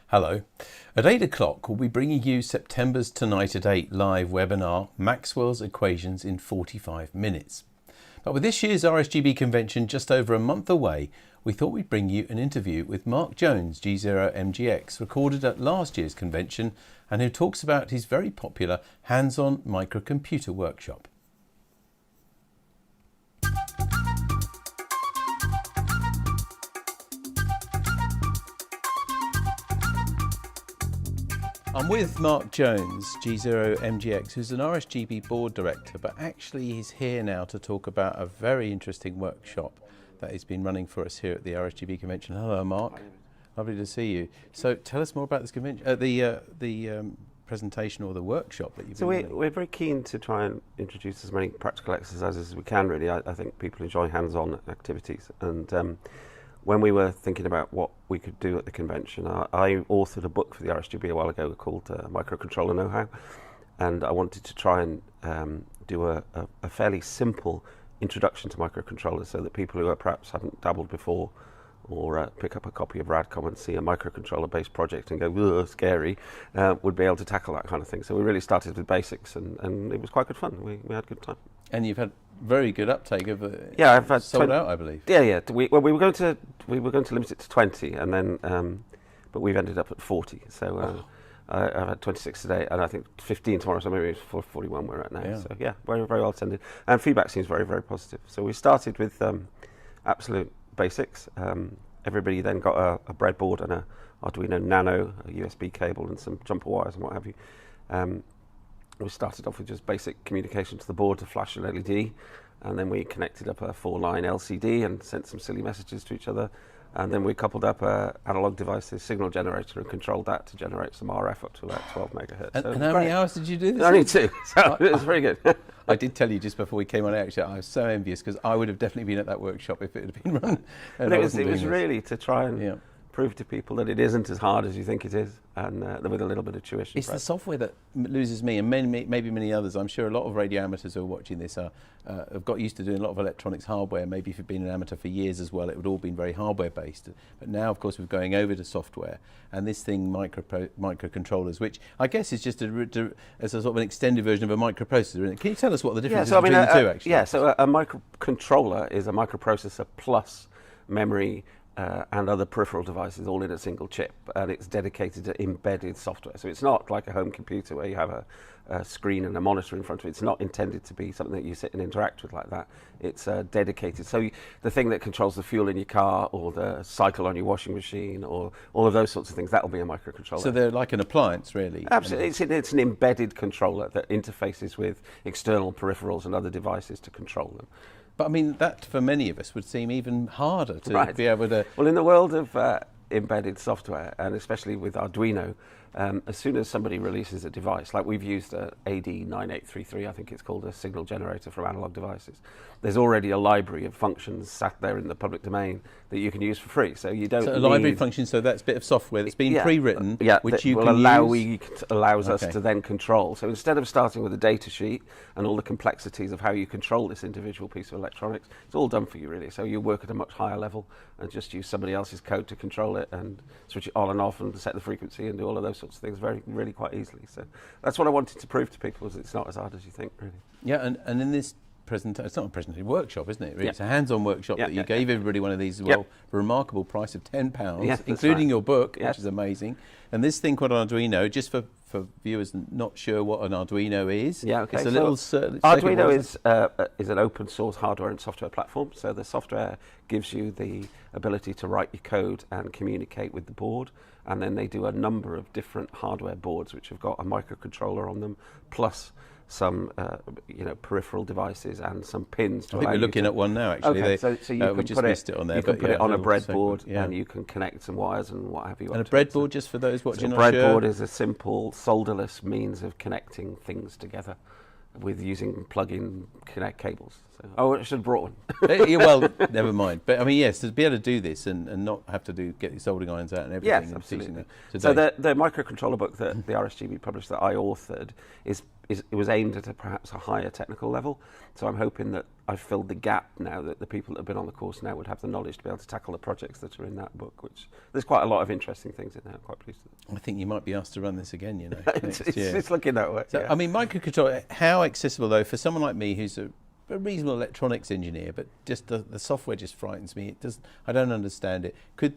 Hello. At 8 o'clock, we'll be bringing you September's Tonight at 8 live webinar, Maxwell's Equations in 45 Minutes. But with this year's RSGB convention just over a month away, we thought we'd bring you an interview with Mark Jones, K6WX, recorded at last year's convention, and who talks about his very popular hands-on microcomputer workshop. I'm with Mark Jones, K6WX, who's an RSGB board director, but actually he's here now to talk about a very interesting workshop that he's been running for us here at the RSGB convention. Hello, Mark. Lovely to see you. So tell us more about this convention, the presentation or the workshop that you've been running. We're very keen to try and introduce as many practical exercises as we can, really. I think people enjoy hands-on activities. And when we were thinking about what we could do at the convention, I authored a book for the RSGB a while ago called Microcontroller Know-How, and I wanted to try and do a fairly simple introduction to microcontrollers so that people who perhaps haven't dabbled before or pick up a copy of Radcom and see a microcontroller-based project and go, ugh, scary, would be able to tackle that kind of thing. So we really started with basics, and it was quite good fun. We had a good time. And you've had very good uptake of I've had sold out, I believe. Yeah. We were going to limit it to 20, and then but we've ended up at 40. So I've had 26 today, and I think 15 tomorrow. So maybe it's 41 we're at now. Yeah. So yeah, very well attended, and feedback seems very, very positive. So we started with absolute basics. Everybody then got a breadboard and a Arduino Nano, a USB cable, and some jumper wires and what have you. We started off with just basic communication to the board to flash an LED, and then we connected up a 4-line LCD and sent some silly messages to each other, and then we coupled up a analog device's signal generator and controlled that to generate some RF up to about 12 megahertz. And how many hours did you do this? Only 2, so it was very good. I did tell you just before we came on air, actually, I was so envious because I would have definitely been at that workshop if it had been run. But it was really to try and prove to people that it isn't as hard as you think it is, and with a little bit of tuition. It's the software that loses me, and maybe many others. I'm sure a lot of radio amateurs who are watching this have got used to doing a lot of electronics hardware. Maybe if you've been an amateur for years as well, it would all been very hardware based. But now, of course, we're going over to software, and this thing, microcontrollers, which I guess is just as a sort of an extended version of a microprocessor. Isn't it? Can you tell us what the difference is between the two, actually? Yeah, so a microcontroller is a microprocessor plus memory and other peripheral devices all in a single chip, and it's dedicated to embedded software. So it's not like a home computer where you have a screen and a monitor in front of it. It's not intended to be something that you sit and interact with like that. It's dedicated. So the thing that controls the fuel in your car or the cycle on your washing machine or all of those sorts of things, that'll be a microcontroller. So they're like an appliance, really? Absolutely. It's an embedded controller that interfaces with external peripherals and other devices to control them. But I mean, that for many of us would seem even harder to be able to... Well, in the world of embedded software, and especially with Arduino, as soon as somebody releases a device, like we've used a AD9833, I think it's called, a signal generator from analog devices, there's already a library of functions sat there in the public domain that you can use for free. So you don't So a library function, so that's a bit of software that's been pre-written, which you can allows us to then control. So instead of starting with a data sheet and all the complexities of how you control this individual piece of electronics, it's all done for you, really. So you work at a much higher level and just use somebody else's code to control it and switch it on and off and set the frequency and do all of those sorts of things really quite easily. So that's what I wanted to prove to people, is it's not as hard as you think, really. Yeah, and in this presentation, it's not a presentation, workshop, isn't it? Really? It's a hands-on workshop that you gave everybody one of these, for a remarkable price of £10, including your book, which is amazing. And this thing called Arduino, just for viewers not sure what an Arduino is. Yeah, okay. It's a little Arduino is an open source hardware and software platform. So the software gives you the ability to write your code and communicate with the board. And then they do a number of different hardware boards which have got a microcontroller on them, plus some peripheral devices and some pins to I think we're looking at one now, actually. Okay, so you can just missed it on there. You can put it on a breadboard, and you can connect some wires and what have you. And a breadboard, just for those watching, a breadboard is a simple solderless means of connecting things together with using plug-in connect cables. So, I should have brought one. Well, never mind. But I mean, yes, to be able to do this and not have to get the soldering irons out and everything. Yes, absolutely. So the microcontroller book that the RSGB published that I authored it was aimed at perhaps a higher technical level. So I'm hoping that I've filled the gap now that the people that have been on the course now would have the knowledge to be able to tackle the projects that are in that book, which there's quite a lot of interesting things in there. I'm quite pleased with it. I think you might be asked to run this again, you know. It's looking that way. So, yeah. I mean, microcontroller, how accessible though for someone like me who's a reasonable electronics engineer, but just the software just frightens me. I don't understand it. Could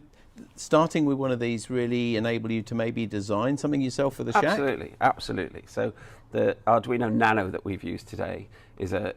starting with one of these really enable you to maybe design something yourself for the shack? Absolutely. So the Arduino Nano that we've used today is a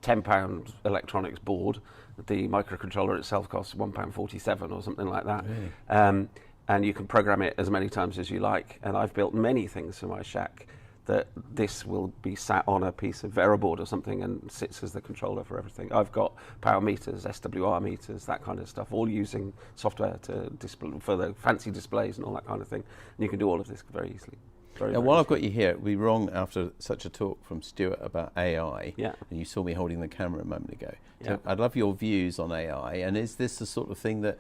£10 electronics board. The microcontroller itself costs £1.47 or something like that. Really? And you can program it as many times as you like. And I've built many things for my shack that this will be sat on a piece of Veriboard or something and sits as the controller for everything. I've got power meters, SWR meters, that kind of stuff, all using software to display for the fancy displays and all that kind of thing. And you can do all of this very easily. Very while I've easily. got you here, it would be wrong after such a talk from Stuart about AI, Yeah. and you saw me holding the camera a moment ago. So Yeah. I'd love your views on AI, and is this the sort of thing that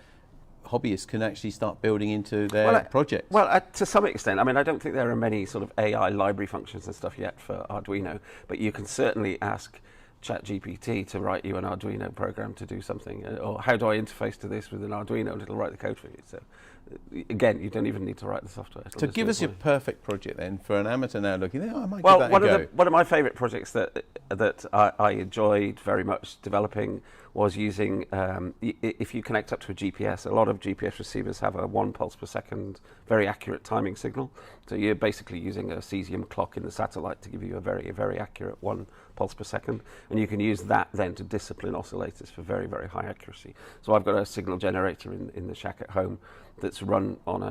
hobbyists can actually start building into their projects? Well, to some extent. I mean, I don't think there are many sort of AI library functions and stuff yet for Arduino, but you can certainly ask ChatGPT to write you an Arduino program to do something, or how do I interface to this with an Arduino, and it'll write the code for you. So again, you don't even need to write the software. So give us your perfect project then for an amateur now looking. Oh, I might Well, give that a go. one of my favourite projects that I enjoyed very much developing was using, if you connect up to a GPS, a lot of GPS receivers have a 1 pulse per second, very accurate timing signal. So you're basically using a cesium clock in the satellite to give you a very, very accurate 1 pulse per second. And you can use that then to discipline oscillators for very, very high accuracy. So I've got a signal generator in the shack at home that's run on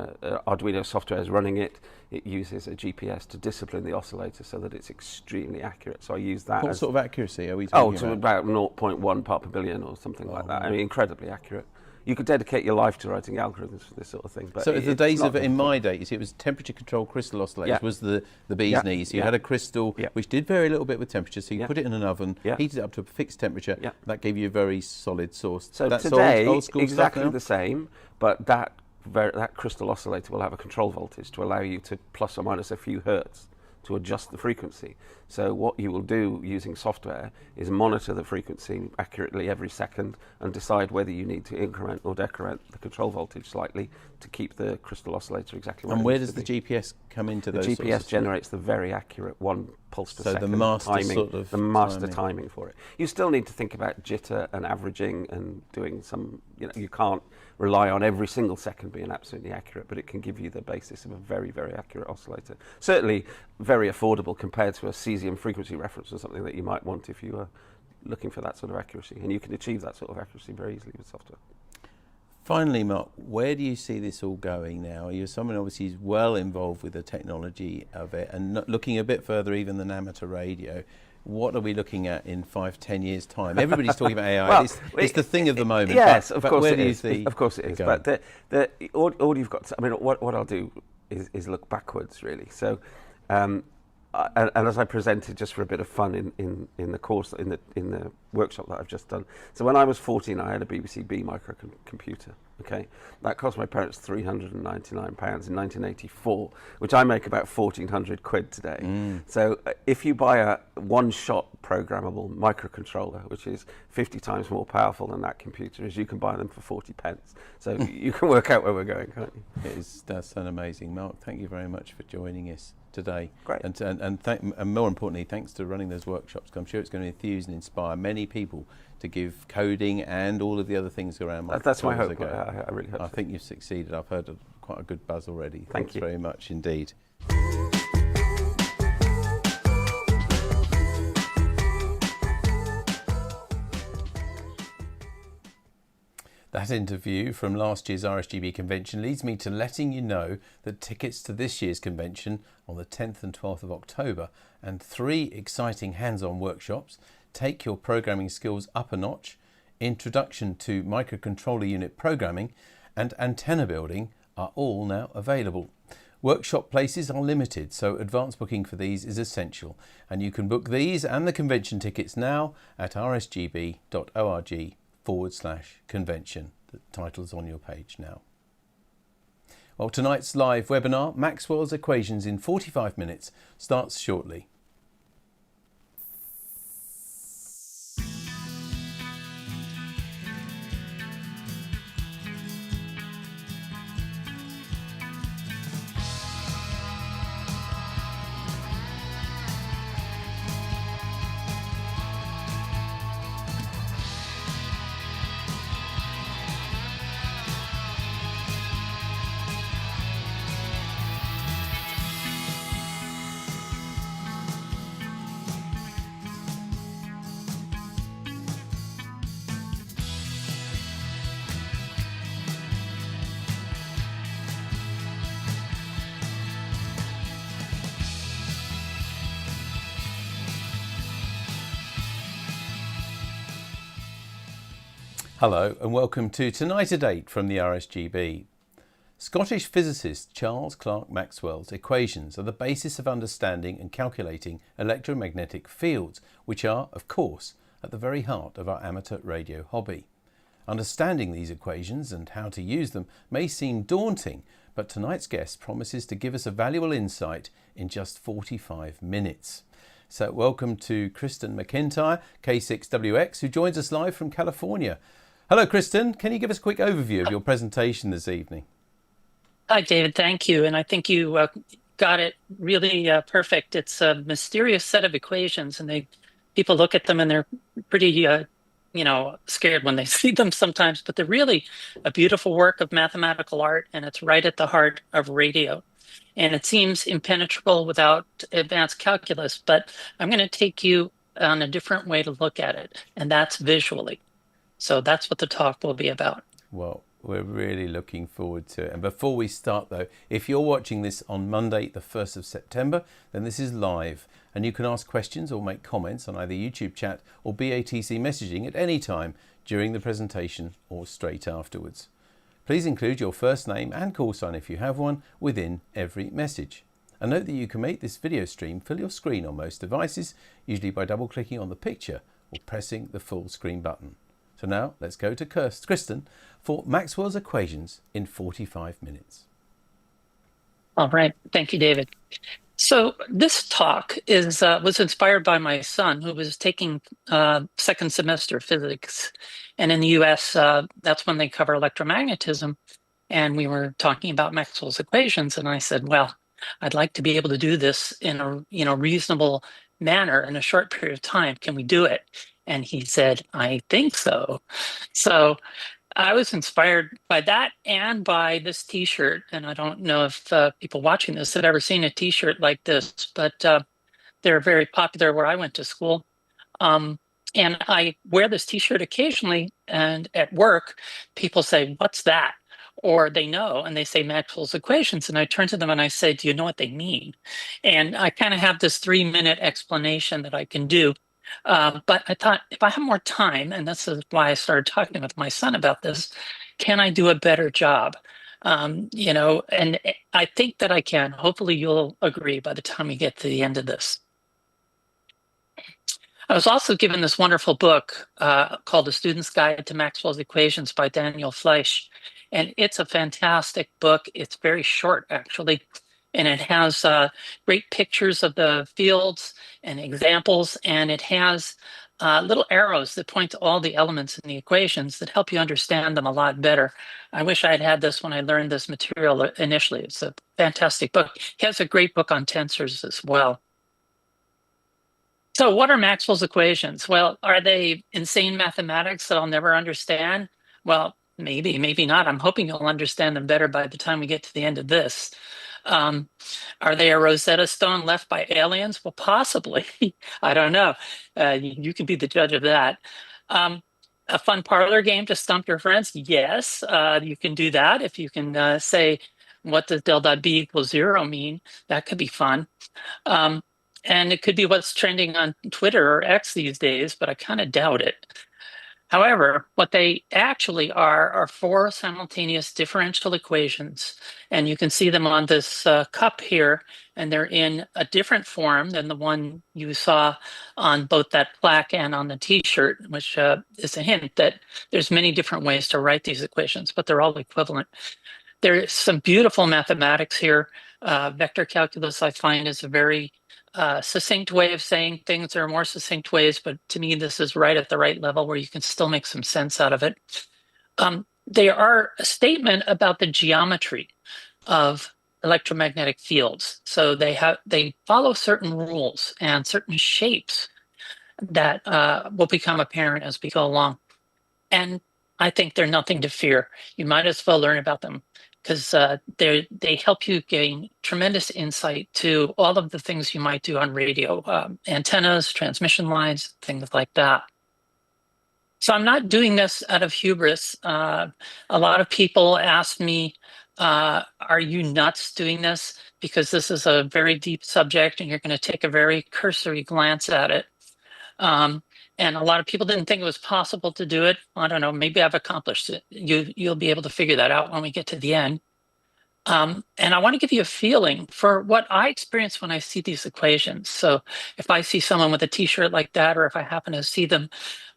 Arduino software is running it. It uses a GPS to discipline the oscillator so that it's extremely accurate. So I use that. What sort of accuracy are we talking about 0.1 part per billion or something like that. I mean, incredibly accurate. You could dedicate your life to writing algorithms for this sort of thing. But so the days of it, in my day, you see, it was temperature controlled crystal oscillators was the bee's knees. You had a crystal which did vary a little bit with temperature, so you put it in an oven, heated it up to a fixed temperature, that gave you a very solid source. So that's today, old school exactly stuff now? the same, but that crystal oscillator will have a control voltage to allow you to plus or minus a few hertz to adjust the frequency. So what you will do using software is monitor the frequency accurately every second and decide whether you need to increment or decrement the control voltage slightly to keep the crystal oscillator exactly where it And where needs does to the be. GPS come into The those? GPS generates the very accurate 1 pulse per So second the master timing, sort of the master timing. timing for it. You still need to think about jitter and averaging and doing some, you can't rely on every single second being absolutely accurate, but it can give you the basis of a very, very accurate oscillator. Certainly very affordable compared to a cesium frequency reference or something that you might want if you were looking for that sort of accuracy. And you can achieve that sort of accuracy very easily with software. Finally, Mark, where do you see this all going now? You're someone obviously who's well involved with the technology of it and looking a bit further even than amateur radio. What are we looking at in 5-10 years' time? Everybody's talking about AI. Well, it's the thing of the moment. Yes, but, of but course where it do you is. see Of course it is. going? But all you've got to, I mean, what I'll do is look backwards, really. So, and as I presented just for a bit of fun in the course, in the workshop that I've just done. So when I was 14, I had a BBC B microcomputer. Okay, that cost my parents £399 in 1984, which I make about 1,400 quid today. So if you buy a one-shot programmable microcontroller, which is 50 times more powerful than that computer, is you can buy them for 40 pence. So you can work out where we're going, can't you? That's an amazing. Mark, thank you very much for joining us today. Great. And more importantly, thanks to running those workshops. I'm sure it's going to enthuse and inspire many people to give coding and all of the other things around. That's my hope. I really hope so. think you've succeeded. I've heard quite a good buzz already. Thank Thanks you very much indeed. That interview from last year's RSGB convention leads me to letting you know that tickets to this year's convention on the 10th and 12th of October and 3 exciting hands-on workshops, Take Your Programming Skills Up a Notch, Introduction to Microcontroller Unit Programming and Antenna Building are all now available. Workshop places are limited, so advance booking for these is essential, and you can book these and the convention tickets now at rsgb.org/convention. The title's on your page now. Well, tonight's live webinar, Maxwell's Equations in 45 minutes, starts shortly. Hello and welcome to Tonight at 8 from the RSGB. Scottish physicist Charles Clerk Maxwell's equations are the basis of understanding and calculating electromagnetic fields, which are, of course, at the very heart of our amateur radio hobby. Understanding these equations and how to use them may seem daunting, but tonight's guest promises to give us a valuable insight in just 45 minutes. So welcome to Kristen McIntyre, K6WX, who joins us live from California. Hello, Kristen. Can you give us a quick overview of your presentation this evening? Hi, David. Thank you. And I think you got it really perfect. It's a mysterious set of equations, and people look at them and they're pretty, scared when they see them sometimes. But they're really a beautiful work of mathematical art, and it's right at the heart of radio. And it seems impenetrable without advanced calculus. But I'm going to take you on a different way to look at it, and that's visually. So that's what the talk will be about. Well, we're really looking forward to it. And before we start, though, if you're watching this on Monday, the 1st of September, then this is live. And you can ask questions or make comments on either YouTube chat or BATC messaging at any time during the presentation or straight afterwards. Please include your first name and call sign if you have one within every message. And note that you can make this video stream fill your screen on most devices, usually by double-clicking on the picture or pressing the full screen button. So now let's go to Kristen for Maxwell's equations in 45 minutes. All right. Thank you, David. So this talk was inspired by my son, who was taking second semester physics. And in the US, that's when they cover electromagnetism. And we were talking about Maxwell's equations. And I said, well, I'd like to be able to do this in a reasonable manner in a short period of time. Can we do it? And he said, I think so. So I was inspired by that and by this T-shirt. And I don't know if people watching this have ever seen a T-shirt like this, but they're very popular where I went to school. And I wear this T-shirt occasionally, and at work, people say, what's that? Or they know, and they say Maxwell's equations. And I turn to them and I say, do you know what they mean? And I kind of have this 3-minute explanation that I can do. But I thought, if I have more time, and this is why I started talking with my son about this, can I do a better job? And I think that I can. Hopefully you'll agree by the time we get to the end of this. I was also given this wonderful book called The Student's Guide to Maxwell's Equations by Daniel Fleisch. And it's a fantastic book. It's very short, actually. And it has great pictures of the fields and examples, and it has little arrows that point to all the elements in the equations that help you understand them a lot better. I wish I had had this when I learned this material initially. It's a fantastic book. He has a great book on tensors as well. So what are Maxwell's equations? Well, are they insane mathematics that I'll never understand? Well, maybe, maybe not. I'm hoping you'll understand them better by the time we get to the end of this. Are they a Rosetta Stone left by aliens? Well, possibly. I don't know. You can be the judge of that. A fun parlor game to stump your friends? Yes, you can do that. If you can say, what does del dot b equals 0 mean? That could be fun. And it could be what's trending on Twitter or X these days, but I kind of doubt it. However, what they actually are 4 simultaneous differential equations, and you can see them on this cup here, and they're in a different form than the one you saw on both that plaque and on the T-shirt, which is a hint that there's many different ways to write these equations, but they're all equivalent. There's some beautiful mathematics here. Vector calculus, I find, is a very succinct way of saying things. There are more succinct ways, but to me, this is right at the right level where you can still make some sense out of it. They are a statement about the geometry of electromagnetic fields. So they follow certain rules and certain shapes that will become apparent as we go along. And I think they're nothing to fear. You might as well learn about them, because they help you gain tremendous insight to all of the things you might do on radio, antennas, transmission lines, things like that. So I'm not doing this out of hubris. A lot of people ask me, are you nuts doing this? Because this is a very deep subject and you're going to take a very cursory glance at it. And And a lot of people didn't think it was possible to do it. I don't know, maybe I've accomplished it. You'll be able to figure that out when we get to the end. And I want to give you a feeling for what I experience when I see these equations. So if I see someone with a t-shirt like that, or if I happen to see them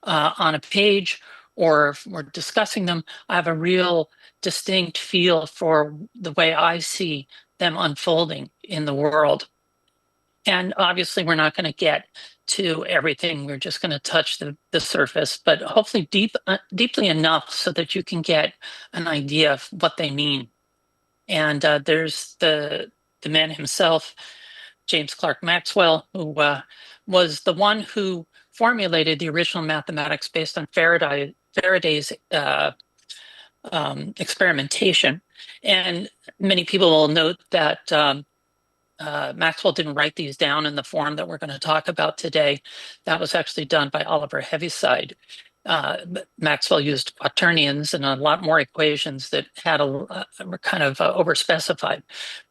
on a page, or if we're discussing them, I have a real distinct feel for the way I see them unfolding in the world. And obviously, we're not going to get to everything. We're just going to touch the surface, but hopefully deeply enough so that you can get an idea of what they mean. And there's the man himself, James Clerk Maxwell, who was the one who formulated the original mathematics based on Faraday's experimentation. And many people will note that Maxwell didn't write these down in the form that we're going to talk about today. That was actually done by Oliver Heaviside. Maxwell used quaternions and a lot more equations that had were kind of overspecified,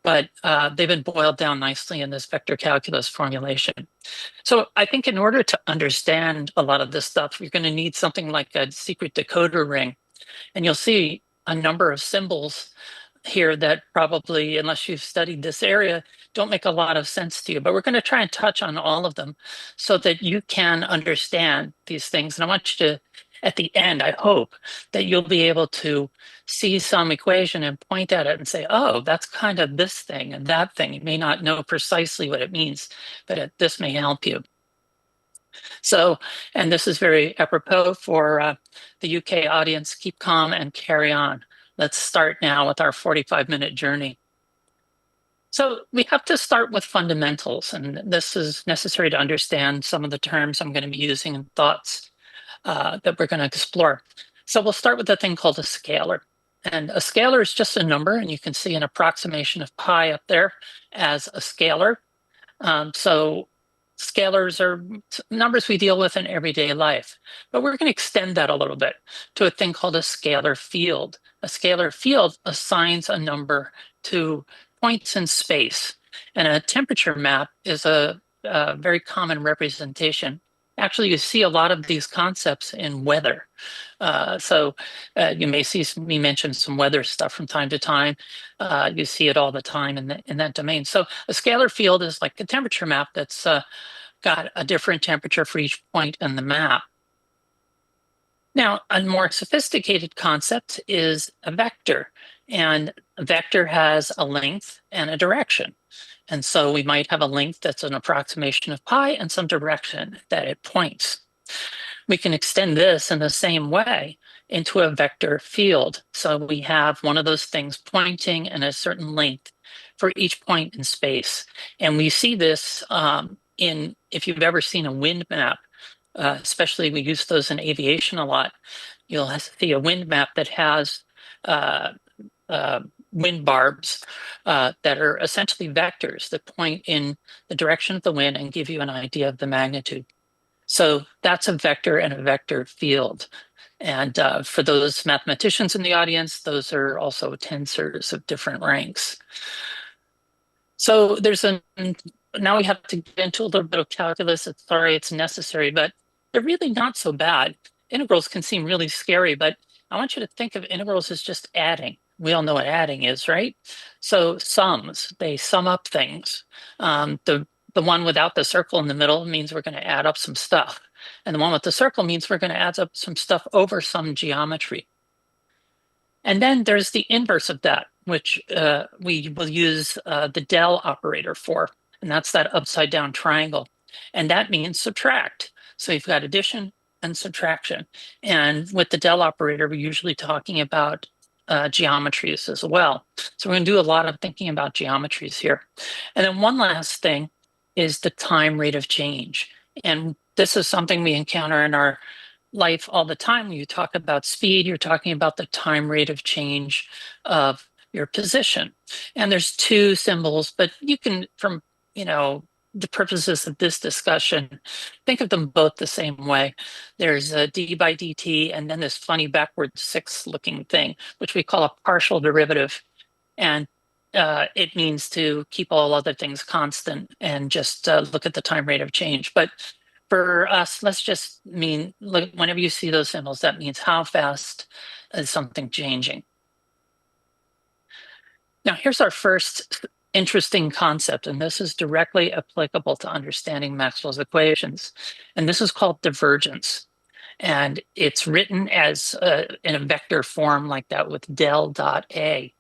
but they've been boiled down nicely in this vector calculus formulation. So I think in order to understand a lot of this stuff, you're going to need something like a secret decoder ring. And you'll see a number of symbols here that probably, unless you've studied this area, don't make a lot of sense to you. But we're going to try and touch on all of them so that you can understand these things. And I want you to, at the end, I hope that you'll be able to see some equation and point at it and say, oh, that's kind of this thing and that thing. You may not know precisely what it means, but this may help you. So, and this is very apropos for the UK audience. Keep calm and carry on. Let's start now with our 45-minute journey. So we have to start with fundamentals, and this is necessary to understand some of the terms I'm going to be using and thoughts that we're going to explore. So we'll start with a thing called a scalar. And a scalar is just a number, and you can see an approximation of pi up there as a scalar. So scalars are numbers we deal with in everyday life, but we're going to extend that a little bit to a thing called a scalar field. A scalar field assigns a number to points in space, and a temperature map is a very common representation. Actually, you see a lot of these concepts in weather. So you may see me mention some weather stuff from time to time. You see it all the time in that domain. So a scalar field is like a temperature map that's got a different temperature for each point in the map. Now, a more sophisticated concept is a vector, and a vector has a length and a direction. And so we might have a length that's an approximation of pi and some direction that it points. We can extend this in the same way into a vector field. So we have one of those things pointing in a certain length for each point in space. And we see this if you've ever seen a wind map, especially we use those in aviation a lot, you'll see a wind map that has wind barbs that are essentially vectors that point in the direction of the wind and give you an idea of the magnitude. So that's a vector and a vector field. And for those mathematicians in the audience, those are also tensors of different ranks. So now we have to get into a little bit of calculus. Sorry, it's necessary, but they're really not so bad. Integrals can seem really scary, but I want you to think of integrals as just adding. We all know what adding is, right? So sums, they sum up things. The one without the circle in the middle means we're going to add up some stuff. And the one with the circle means we're going to add up some stuff over some geometry. And then there's the inverse of that, which we will use the del operator for. And that's that upside down triangle. And that means subtract. So you've got addition and subtraction. And with the del operator, we're usually talking about geometries as well. So we're going to do a lot of thinking about geometries here. And then one last thing is the time rate of change. And this is something we encounter in our life all the time. When you talk about speed, you're talking about the time rate of change of your position. And there's two symbols, but you can, from the purposes of this discussion, think of them both the same way. There's a d by dt, and then this funny backward 6 looking thing, which we call a partial derivative. And it means to keep all other things constant and just look at the time rate of change. But For us, let's just mean, look, whenever you see those symbols, that means how fast is something changing. Now, here's our first interesting concept, and this is directly applicable to understanding Maxwell's equations. And this is called divergence. And it's written as in a vector form like that with del dot A.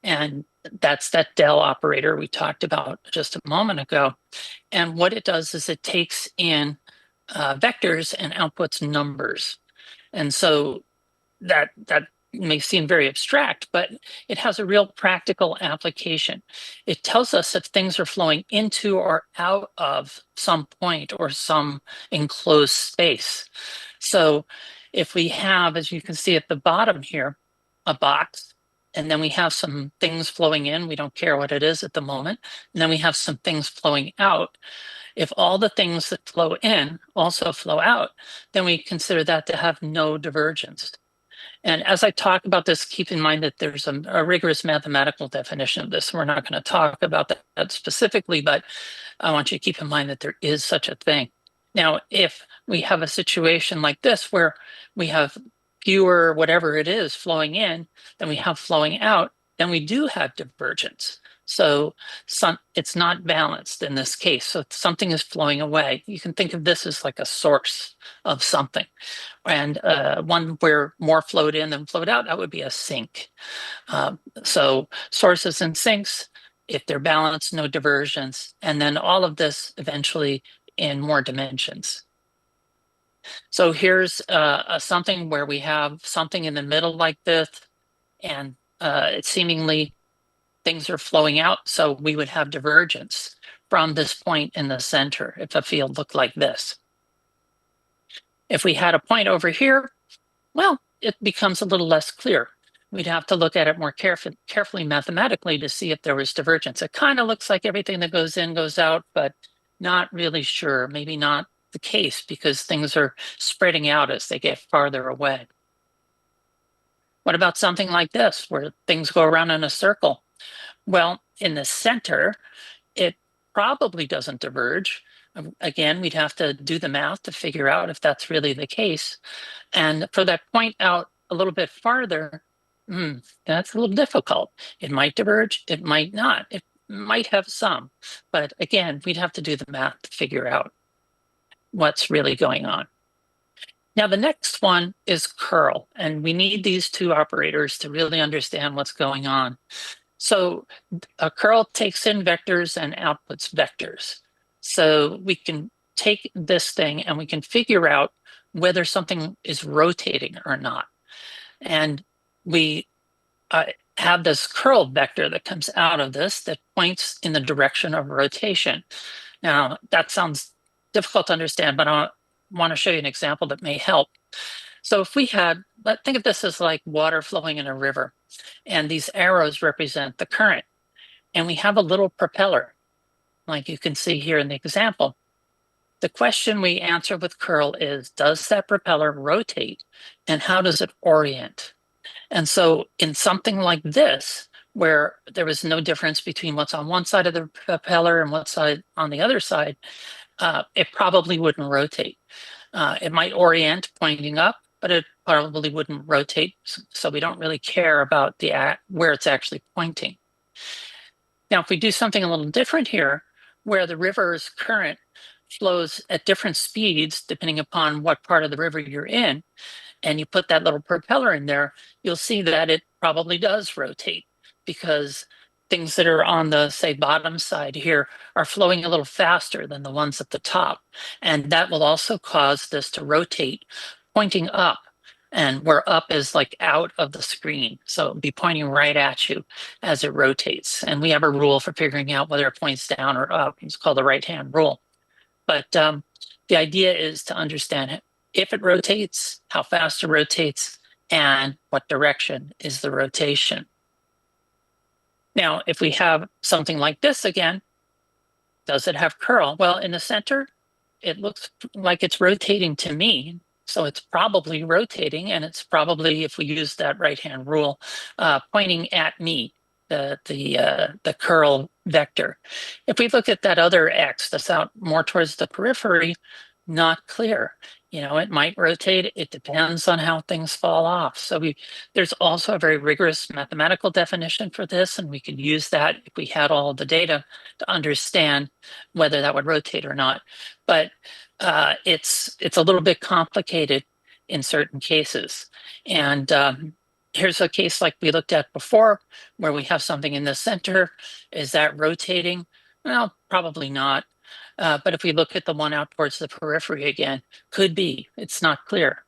And that's that del operator we talked about just a moment ago. And what it does is it takes in vectors and outputs numbers. And so that may seem very abstract, but it has a real practical application. It tells us if things are flowing into or out of some point or some enclosed space. So if we have, as you can see at the bottom here, a box, and then we have some things flowing in, we don't care what it is at the moment, and then we have some things flowing out. If all the things that flow in also flow out, then we consider that to have no divergence. And as I talk about this, keep in mind that there's a rigorous mathematical definition of this. We're not going to talk about that specifically, but I want you to keep in mind that there is such a thing. Now, if we have a situation like this where we have fewer whatever it is flowing in than we have flowing out, then we do have divergence. So it's not balanced in this case. So something is flowing away. You can think of this as like a source of something. And one where more flowed in than flowed out, that would be a sink. So sources and sinks, if they're balanced, no divergence. And then all of this eventually in more dimensions. So here's something where we have something in the middle like this, and it's seemingly things are flowing out. So we would have divergence from this point in the center if a field looked like this. If we had a point over here, well, it becomes a little less clear. We'd have to look at it more carefully mathematically to see if there was divergence. It kind of looks like everything that goes in goes out, but not really sure. Maybe not the case because things are spreading out as they get farther away. What about something like this, where things go around in a circle? Well, in the center, it probably doesn't diverge. Again, we'd have to do the math to figure out if that's really the case. And for that point out a little bit farther, that's a little difficult. It might diverge, it might not. It might have some, but again, we'd have to do the math to figure out what's really going on. Now, the next one is curl, and we need these two operators to really understand what's going on. So a curl takes in vectors and outputs vectors. So we can take this thing and we can figure out whether something is rotating or not. And we have this curl vector that comes out of this that points in the direction of rotation. Now, that sounds difficult to understand, but I want to show you an example that may help. So if we had, think of this as like water flowing in a river, and these arrows represent the current. And we have a little propeller, like you can see here in the example. The question we answer with curl is, does that propeller rotate, and how does it orient? And so in something like this, where there was no difference between what's on one side of the propeller and what's on the other side, it probably wouldn't rotate. It might orient pointing up, but it probably wouldn't rotate. So we don't really care about where it's actually pointing. Now, if we do something a little different here, where the river's current flows at different speeds, depending upon what part of the river you're in, and you put that little propeller in there, you'll see that it probably does rotate, because things that are on the, say, bottom side here are flowing a little faster than the ones at the top. And that will also cause this to rotate, pointing up. And where up is like out of the screen. So it'll be pointing right at you as it rotates. And we have a rule for figuring out whether it points down or up. It's called the right-hand rule. But the idea is to understand if it rotates, how fast it rotates, and what direction is the rotation. Now, if we have something like this again, does it have curl? Well, in the center, it looks like it's rotating to me. So it's probably rotating, and it's probably, if we use that right-hand rule, pointing at me, the curl vector. If we look at that other X that's out more towards the periphery, not clear. It might rotate. It depends on how things fall off. So there's also a very rigorous mathematical definition for this, and we could use that if we had all of the data to understand whether that would rotate or not. But it's a little bit complicated in certain cases. And here's a case like we looked at before, where we have something in the center. Is that rotating? Well, probably not. But if we look at the one out towards the periphery again, could be. It's not clear.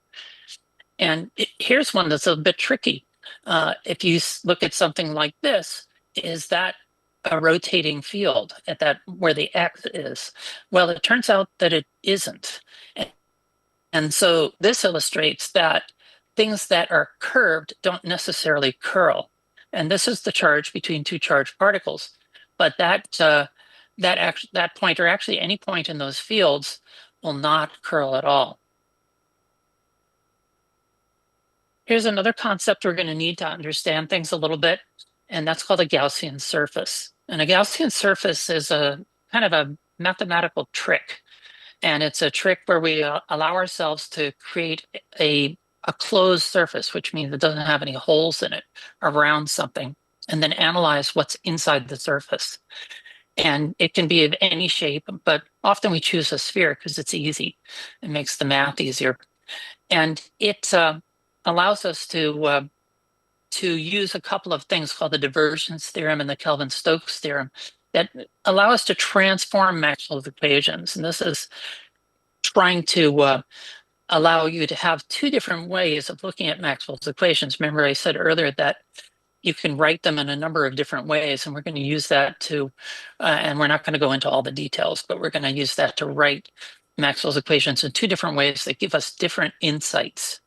And here's one that's a bit tricky. If you look at something like this, is that a rotating field at that where the X is? Well, it turns out that it isn't. And so this illustrates that things that are curved don't necessarily curl. And this is the charge between two charged particles. But that point, or actually any point in those fields, will not curl at all. Here's another concept we're going to need to understand things a little bit, and that's called a Gaussian surface. And a Gaussian surface is a kind of a mathematical trick. And it's a trick where we allow ourselves to create a closed surface, which means it doesn't have any holes in it around something, and then analyze what's inside the surface. And it can be of any shape, but often we choose a sphere because it's easy. It makes the math easier. And it allows us to use a couple of things called the divergence theorem and the Kelvin-Stokes theorem that allow us to transform Maxwell's equations. And this is trying to allow you to have two different ways of looking at Maxwell's equations. Remember, I said earlier that you can write them in a number of different ways, and we're going to use that to, and we're not going to go into all the details, but we're going to use that to write Maxwell's equations in two different ways that give us different insights.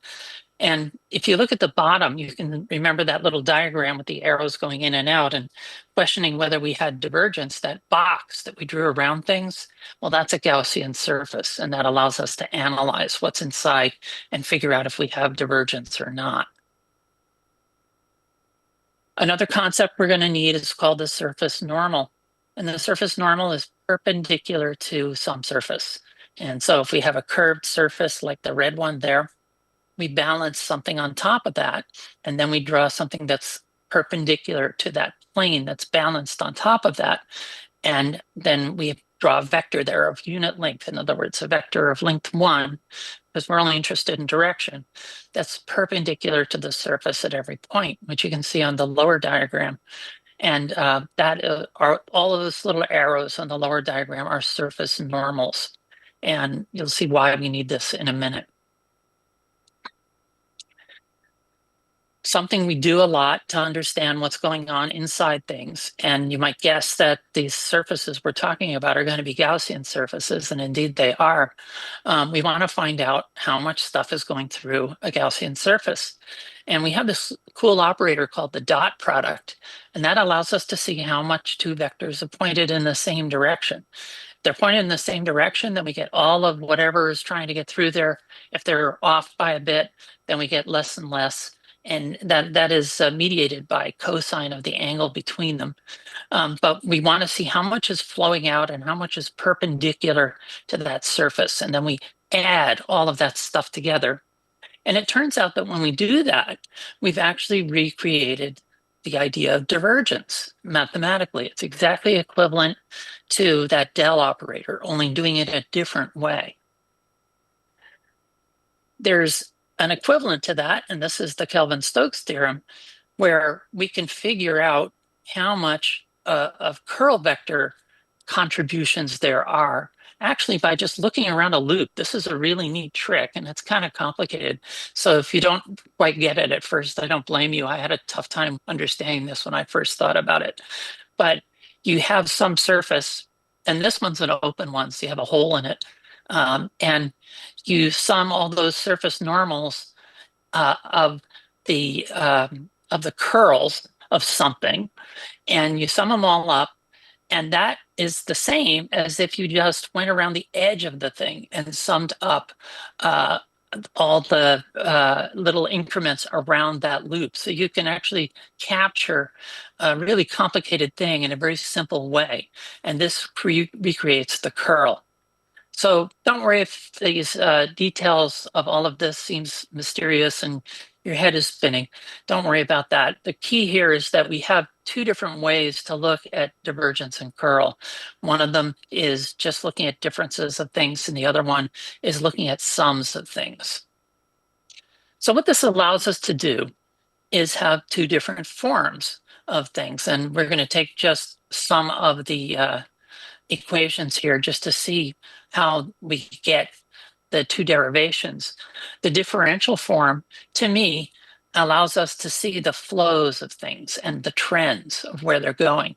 And if you look at the bottom, you can remember that little diagram with the arrows going in and out and questioning whether we had divergence, that box that we drew around things. Well, that's a Gaussian surface, and that allows us to analyze what's inside and figure out if we have divergence or not. Another concept we're going to need is called the surface normal. And the surface normal is perpendicular to some surface. And so if we have a curved surface like the red one there, we balance something on top of that, and then we draw something that's perpendicular to that plane that's balanced on top of that. And then we draw a vector there of unit length. In other words, a vector of length 1, because we're only interested in direction, that's perpendicular to the surface at every point, which you can see on the lower diagram. And that are all of those little arrows on the lower diagram are surface normals. And you'll see why we need this in a minute. Something we do a lot to understand what's going on inside things. And you might guess that these surfaces we're talking about are going to be Gaussian surfaces, and indeed they are. We want to find out how much stuff is going through a Gaussian surface. And we have this cool operator called the dot product, and that allows us to see how much two vectors are pointed in the same direction. If they're pointed in the same direction, then we get all of whatever is trying to get through there. If they're off by a bit, then we get less and less. And that is mediated by cosine of the angle between them. But we want to see how much is flowing out and how much is perpendicular to that surface. And then we add all of that stuff together. And it turns out that when we do that, we've actually recreated the idea of divergence mathematically. It's exactly equivalent to that del operator, only doing it a different way. There's an equivalent to that, and this is the Kelvin-Stokes theorem, where we can figure out how much of curl vector contributions there are actually by just looking around a loop. This is a really neat trick, and it's kind of complicated. So if you don't quite get it at first, I don't blame you. I had a tough time understanding this when I first thought about it. But you have some surface, and this one's an open one, so you have a hole in it. And you sum all those surface normals of the curls of something, and you sum them all up, and that is the same as if you just went around the edge of the thing and summed up all the little increments around that loop. So you can actually capture a really complicated thing in a very simple way, and this recreates the curl. So don't worry if these details of all of this seems mysterious and your head is spinning. Don't worry about that. The key here is that we have two different ways to look at divergence and curl. One of them is just looking at differences of things, and the other one is looking at sums of things. So what this allows us to do is have two different forms of things. And we're going to take just some of the equations here just to see how we get the two derivations. The differential form, to me, allows us to see the flows of things and the trends of where they're going.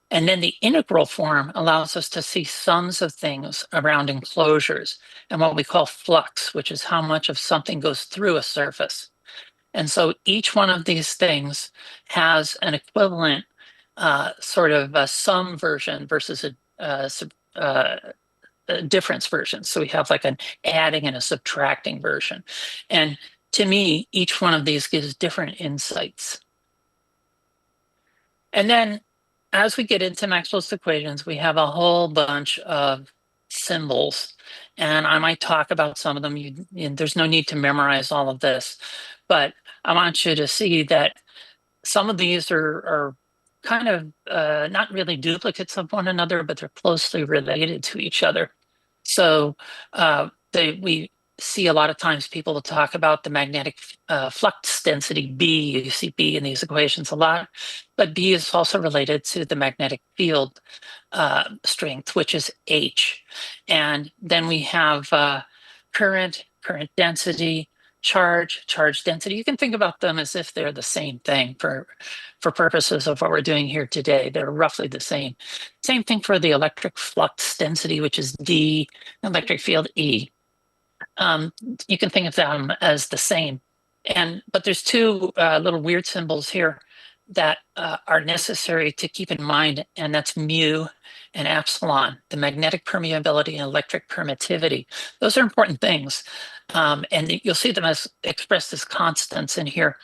And then the integral form allows us to see sums of things around enclosures and what we call flux, which is how much of something goes through a surface. And so each one of these things has an equivalent sort of a sum version versus a difference version. So we have like an adding and a subtracting version. And to me, each one of these gives different insights. And then as we get into Maxwell's equations, we have a whole bunch of symbols. And I might talk about some of them. There's no need to memorize all of this. But I want you to see that some of these are kind of not really duplicates of one another, but they're closely related to each other. So we see a lot of times people will talk about the magnetic flux density B. You see B in these equations a lot, but B is also related to the magnetic field strength, which is H. And then we have current density, charge density. You can think about them as if they're the same thing for purposes of what we're doing here today. They're roughly the same. Same thing for the electric flux density, which is D, electric field E. You can think of them as the same. But there's two little weird symbols here that are necessary to keep in mind, and that's mu and epsilon, the magnetic permeability and electric permittivity. Those are important things. And you'll see them as expressed as constants in here.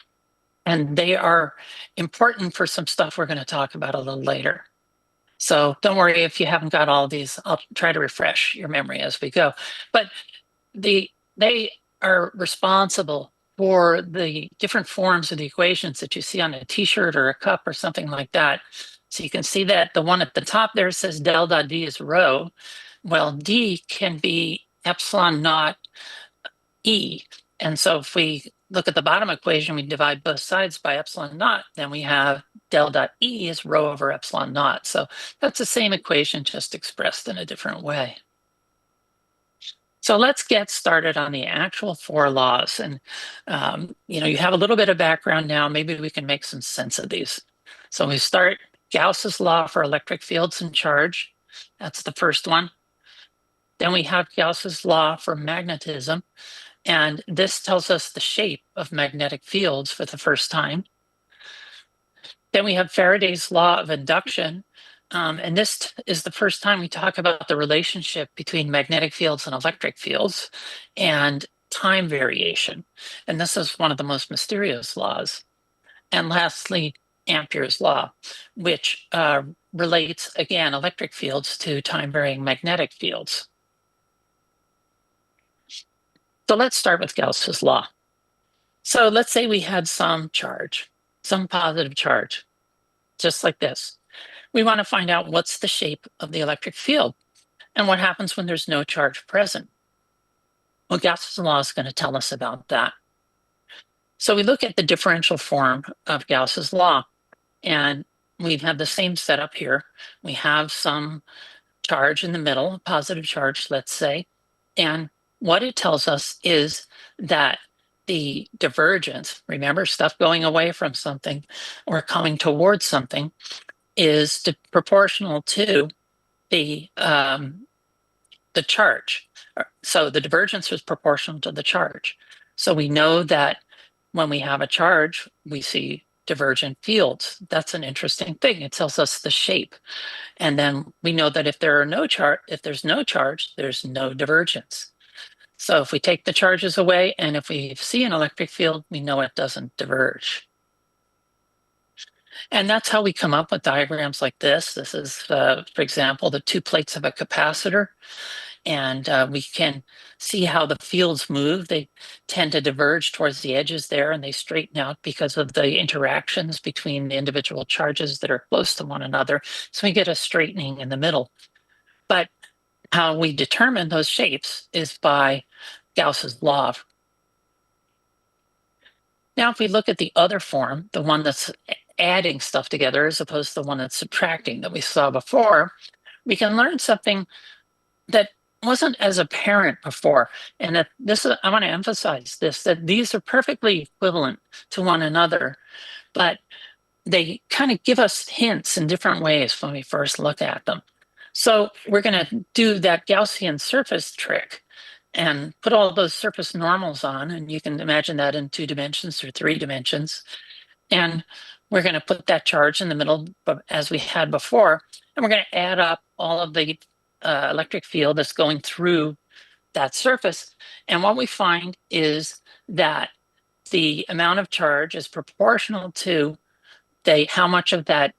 And they are important for some stuff we're going to talk about a little later. So don't worry if you haven't got all of these. I'll try to refresh your memory as we go. But they are responsible for the different forms of the equations that you see on a t-shirt or a cup or something like that. So you can see that the one at the top there says del dot D is rho. Well, D can be epsilon naught E. And so if we look at the bottom equation, we divide both sides by epsilon naught, then we have del dot E is rho over epsilon naught. So that's the same equation, just expressed in a different way. So let's get started on the actual four laws. And, you have a little bit of background now. Maybe we can make some sense of these. So we start Gauss's law for electric fields and charge. That's the first one. Then we have Gauss's law for magnetism. And this tells us the shape of magnetic fields for the first time. Then we have Faraday's law of induction. And this is the first time we talk about the relationship between magnetic fields and electric fields and time variation. And this is one of the most mysterious laws. And lastly, Ampere's law, which relates, again, electric fields to time-varying magnetic fields. So let's start with Gauss's law. So let's say we had some charge, some positive charge, just like this. We want to find out what's the shape of the electric field and what happens when there's no charge present. Well, Gauss's law is going to tell us about that. So we look at the differential form of Gauss's law, and we have the same setup here. We have some charge in the middle, a positive charge, let's say, and what it tells us is that the divergence, remember, stuff going away from something or coming towards something, is proportional to the charge. So the divergence is proportional to the charge. So we know that when we have a charge, we see divergent fields. That's an interesting thing. It tells us the shape. And then we know that if there's no charge, there's no divergence. So if we take the charges away and if we see an electric field, we know it doesn't diverge. And that's how we come up with diagrams like this. This is, for example, the two plates of a capacitor. And we can see how the fields move. They tend to diverge towards the edges there, and they straighten out because of the interactions between the individual charges that are close to one another. So we get a straightening in the middle. But how we determine those shapes is by Gauss's law. Now, if we look at the other form, the one that's adding stuff together as opposed to the one that's subtracting that we saw before, we can learn something that wasn't as apparent before. And that this is, I want to emphasize this, that these are perfectly equivalent to one another, but they kind of give us hints in different ways when we first look at them. So we're going to do that Gaussian surface trick and put all those surface normals on, and you can imagine that in 2 dimensions or 3 dimensions. And we're going to put that charge in the middle as we had before, and we're going to add up all of the electric field that's going through that surface. And what we find is that the amount of charge is proportional to how much of that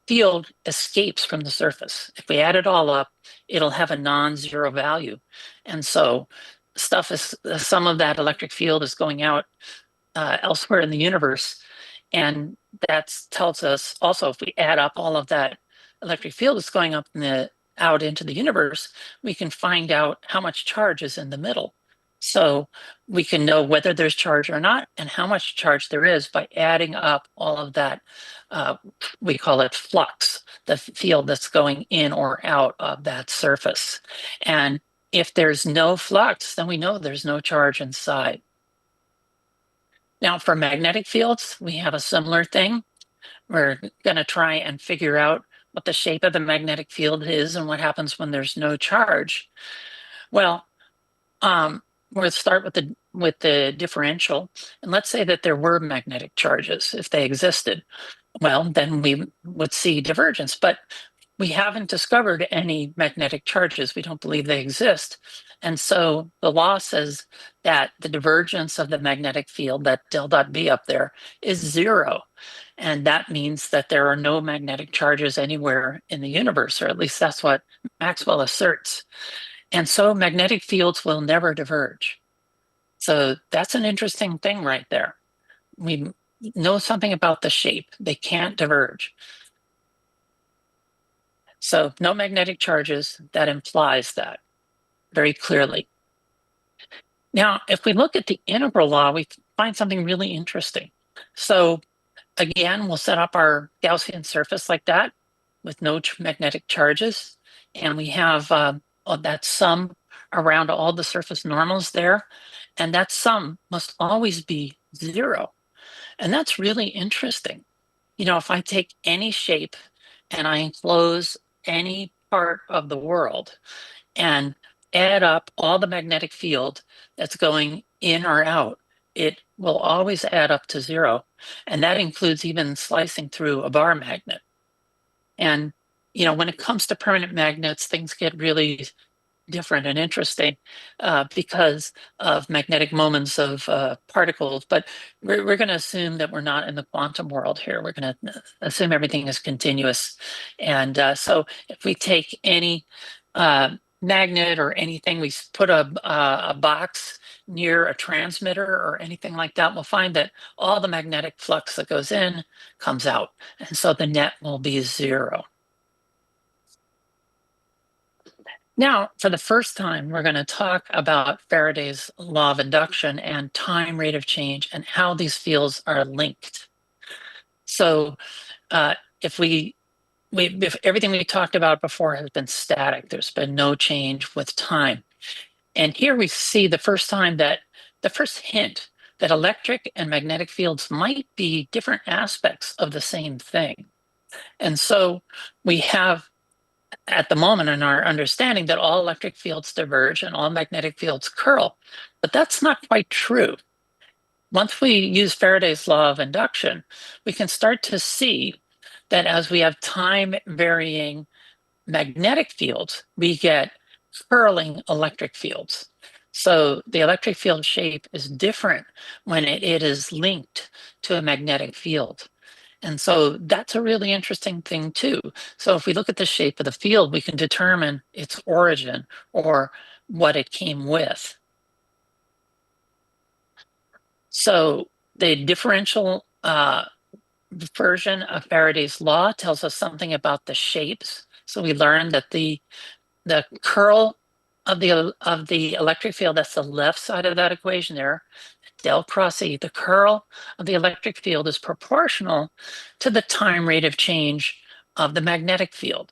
field escapes from the surface. If we add it all up, it'll have a non-zero value. And so some of that electric field is going out elsewhere in the universe. And that tells us also, if we add up all of that electric field that's going up out into the universe, we can find out how much charge is in the middle. So we can know whether there's charge or not and how much charge there is by adding up all of that. We call it flux, the field that's going in or out of that surface. And if there's no flux, then we know there's no charge inside. Now, for magnetic fields, we have a similar thing. We're going to try and figure out what the shape of the magnetic field is and what happens when there's no charge. Well, we'll start with the differential, and let's say that there were magnetic charges if they existed. Well, then we would see divergence, but we haven't discovered any magnetic charges. We don't believe they exist. And so the law says that the divergence of the magnetic field, that del dot B up there, is 0. And that means that there are no magnetic charges anywhere in the universe, or at least that's what Maxwell asserts. And so magnetic fields will never diverge. So that's an interesting thing right there. We know something about the shape. They can't diverge. So no magnetic charges, that implies that very clearly. Now, if we look at the integral law, we find something really interesting. So again, we'll set up our Gaussian surface like that with no magnetic charges. And we have that sum around all the surface normals there. And that sum must always be 0. And that's really interesting. You know, if I take any shape and I enclose any part of the world and add up all the magnetic field that's going in or out, it will always add up to 0. And that includes even slicing through a bar magnet. And, you know, when it comes to permanent magnets, things get really different and interesting because of magnetic moments of particles. But we're going to assume that we're not in the quantum world here. We're going to assume everything is continuous. And so if we take any magnet or anything, we put a box near a transmitter or anything like that, we'll find that all the magnetic flux that goes in comes out. And so the net will be 0. Now, for the first time, we're going to talk about Faraday's law of induction and time rate of change and how these fields are linked. So if everything we talked about before has been static, there's been no change with time. And here we see the first hint that electric and magnetic fields might be different aspects of the same thing. And so we have at the moment in our understanding that all electric fields diverge and all magnetic fields curl, but that's not quite true. Once we use Faraday's law of induction, we can start to see that as we have time varying magnetic fields, we get curling electric fields. So the electric field shape is different when it is linked to a magnetic field. And so that's a really interesting thing too. So if we look at the shape of the field, we can determine its origin or what it came with. So the differential version of Faraday's law tells us something about the shapes. So we learned that the curl of the electric field, that's the left side of that equation there, del cross E, the curl of the electric field is proportional to the time rate of change of the magnetic field.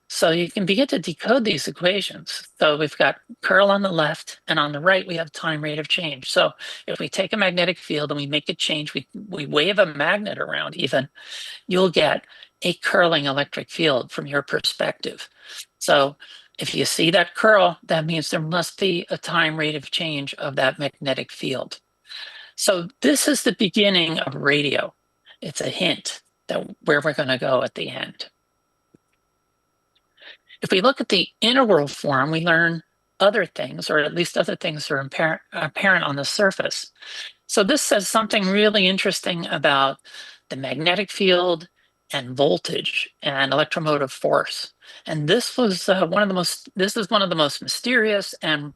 So you can begin to decode these equations. So we've got curl on the left, and on the right we have time rate of change. So if we take a magnetic field and we make it change, we wave a magnet around even, you'll get a curling electric field from your perspective. So if you see that curl, that means there must be a time rate of change of that magnetic field. So this is the beginning of radio. It's a hint that where we're going to go at the end. If we look at the integral form, we learn other things, or at least other things are apparent on the surface. So this says something really interesting about the magnetic field and voltage and electromotive force. And this was this is one of the most mysterious and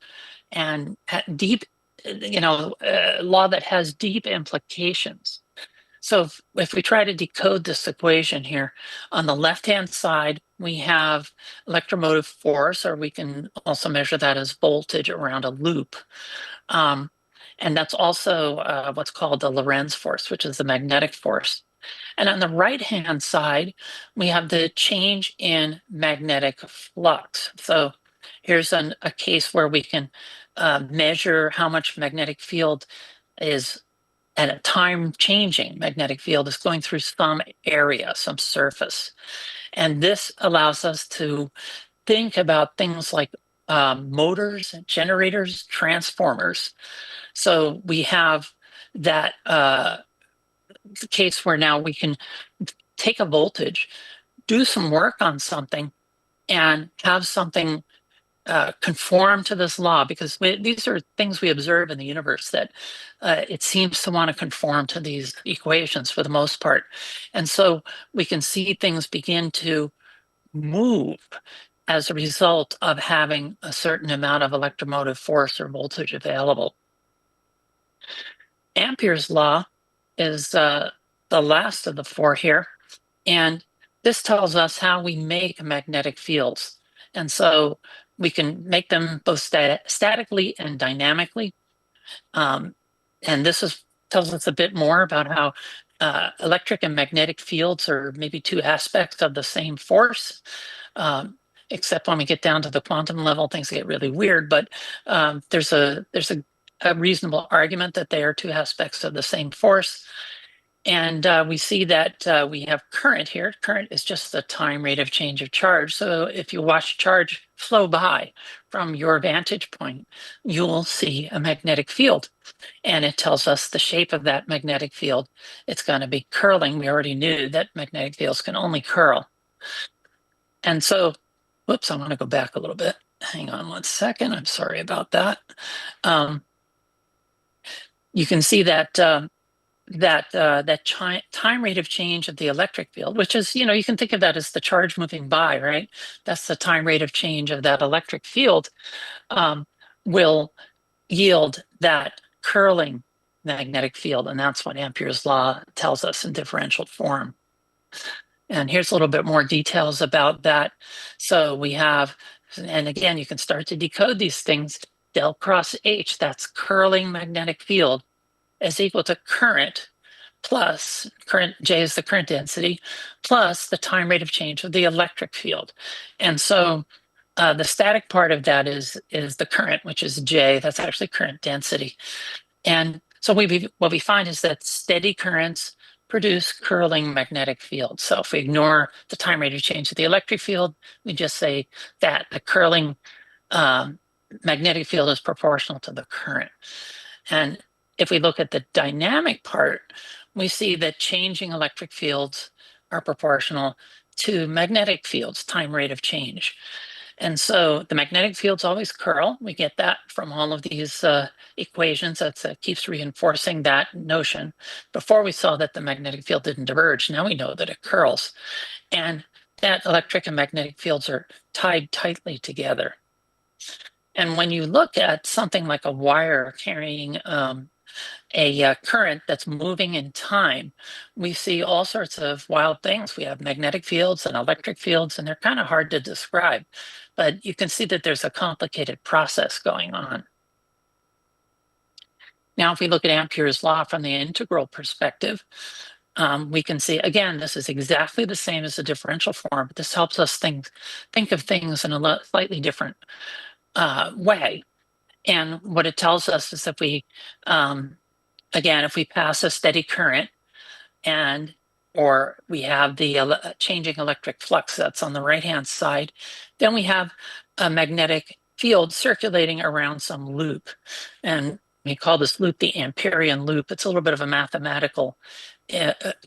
deep, law that has deep implications. So if we try to decode this equation here, on the left-hand side, we have electromotive force, or we can also measure that as voltage around a loop. And that's also what's called the Lorentz force, which is the magnetic force. And on the right-hand side, we have the change in magnetic flux. So here's a case where we can measure how much magnetic field is at a time changing magnetic field is going through some area, some surface. And this allows us to think about things like motors, generators, transformers. So we have that case where now we can take a voltage, do some work on something, and have something conform to this law, because these are things we observe in the universe that it seems to want to conform to these equations for the most part. And so we can see things begin to move as a result of having a certain amount of electromotive force or voltage available. Ampere's law is the last of the four here. And this tells us how we make magnetic fields. And so we can make them both statically and dynamically. And this tells us a bit more about how electric and magnetic fields are maybe two aspects of the same force. Except when we get down to the quantum level, things get really weird. But there's a reasonable argument that they are two aspects of the same force. And we see that we have current here. Current is just the time rate of change of charge. So if you watch charge flow by from your vantage point, you'll see a magnetic field. And it tells us the shape of that magnetic field. It's going to be curling. We already knew that magnetic fields can only curl. And so, whoops, I want to go back a little bit. Hang on one second. I'm sorry about that. You can see that time rate of change of the electric field, which is, you can think of that as the charge moving by, right? That's the time rate of change of that electric field, will yield that curling magnetic field. And that's what Ampere's law tells us in differential form. And here's a little bit more details about that. So we have, and again, you can start to decode these things. Del cross H, that's curling magnetic field, is equal to current plus current, J is the current density, plus the time rate of change of the electric field. And so the static part of that is the current, which is J, that's actually current density. And so what we find is that steady currents produce curling magnetic fields. So if we ignore the time rate of change of the electric field, we just say that the curling magnetic field is proportional to the current. And if we look at the dynamic part, we see that changing electric fields are proportional to magnetic fields, time rate of change. And so the magnetic fields always curl. We get that from all of these equations. That keeps reinforcing that notion. Before we saw that the magnetic field didn't diverge. Now we know that it curls. And that electric and magnetic fields are tied tightly together. And when you look at something like a wire carrying a current that's moving in time, we see all sorts of wild things. We have magnetic fields and electric fields, and they're kind of hard to describe, but you can see that there's a complicated process going on. Now, if we look at Ampere's law from the integral perspective, we can see, again, this is exactly the same as the differential form, but this helps us think of things in a slightly different way. And what it tells us is that we, again, if we pass a steady current or we have the changing electric flux that's on the right-hand side, then we have a magnetic field circulating around some loop. And we call this loop the Amperian loop. It's a little bit of a mathematical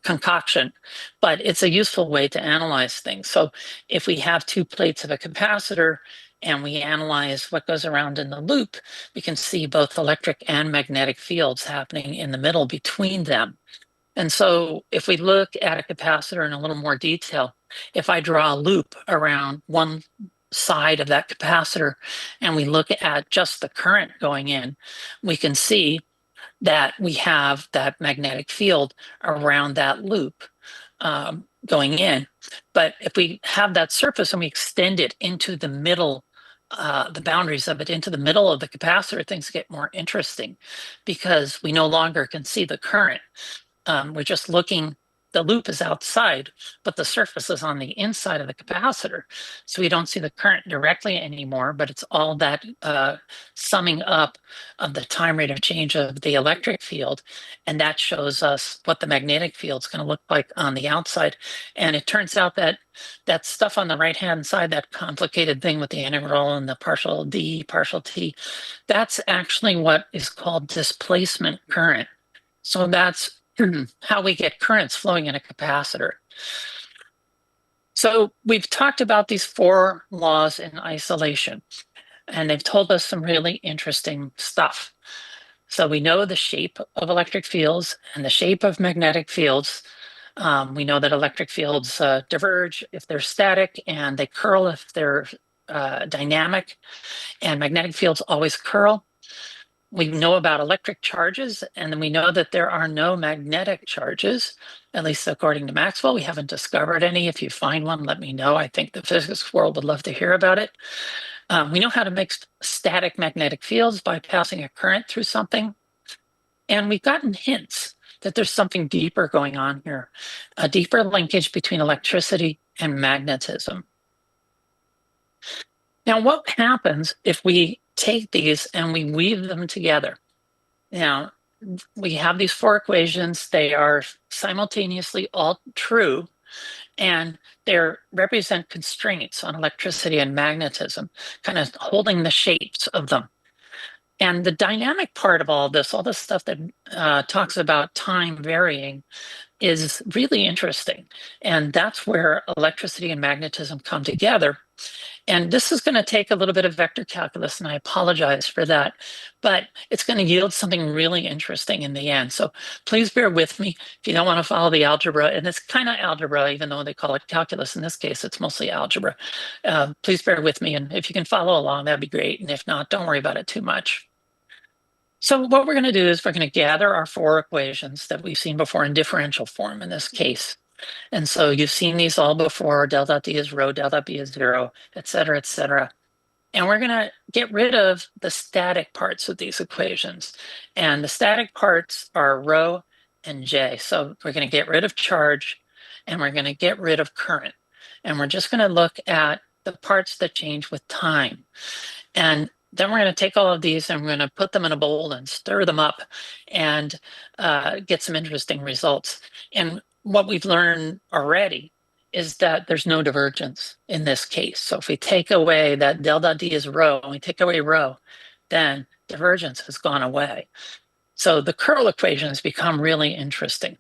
concoction, but it's a useful way to analyze things. So if we have two plates of a capacitor and we analyze what goes around in the loop, we can see both electric and magnetic fields happening in the middle between them. And so if we look at a capacitor in a little more detail, if I draw a loop around one side of that capacitor and we look at just the current going in, we can see that we have that magnetic field around that loop going in. But if we have that surface and we extend it into the middle, the boundaries of it into the middle of the capacitor, things get more interesting because we no longer can see the current. We're just looking, the loop is outside, but the surface is on the inside of the capacitor. So we don't see the current directly anymore, but it's all that summing up of the time rate of change of the electric field. And that shows us what the magnetic field is going to look like on the outside. And it turns out that that stuff on the right-hand side, that complicated thing with the integral and the partial d, partial t, that's actually what is called displacement current. So that's how we get currents flowing in a capacitor. So we've talked about these four laws in isolation, and they've told us some really interesting stuff. So we know the shape of electric fields and the shape of magnetic fields. We know that electric fields diverge if they're static and they curl if they're dynamic, and magnetic fields always curl. We know about electric charges, and then we know that there are no magnetic charges, at least according to Maxwell. We haven't discovered any. If you find one, let me know. I think the physics world would love to hear about it. We know how to make static magnetic fields by passing a current through something. And we've gotten hints that there's something deeper going on here, a deeper linkage between electricity and magnetism. Now, what happens if we take these and we weave them together? Now, we have these four equations. They are simultaneously all true, and they represent constraints on electricity and magnetism, kind of holding the shapes of them. And the dynamic part of all this stuff that talks about time varying, is really interesting. And that's where electricity and magnetism come together. And this is going to take a little bit of vector calculus, and I apologize for that, but it's going to yield something really interesting in the end. So please bear with me if you don't want to follow the algebra, and it's kind of algebra, even though they call it calculus. In this case, it's mostly algebra. Please bear with me, and if you can follow along, that'd be great. And if not, don't worry about it too much. So what we're going to do is we're going to gather our four equations that we've seen before in differential form in this case. And so you've seen these all before. Del dot D is rho, del dot B is 0, et cetera, et cetera. And we're going to get rid of the static parts of these equations. And the static parts are rho and J. So we're going to get rid of charge, and we're going to get rid of current. And we're just going to look at the parts that change with time. And then we're going to take all of these and we're going to put them in a bowl and stir them up and get some interesting results. And what we've learned already is that there's no divergence in this case. So if we take away that del dot D is rho, and we take away rho, then divergence has gone away. So the curl equations become really interesting.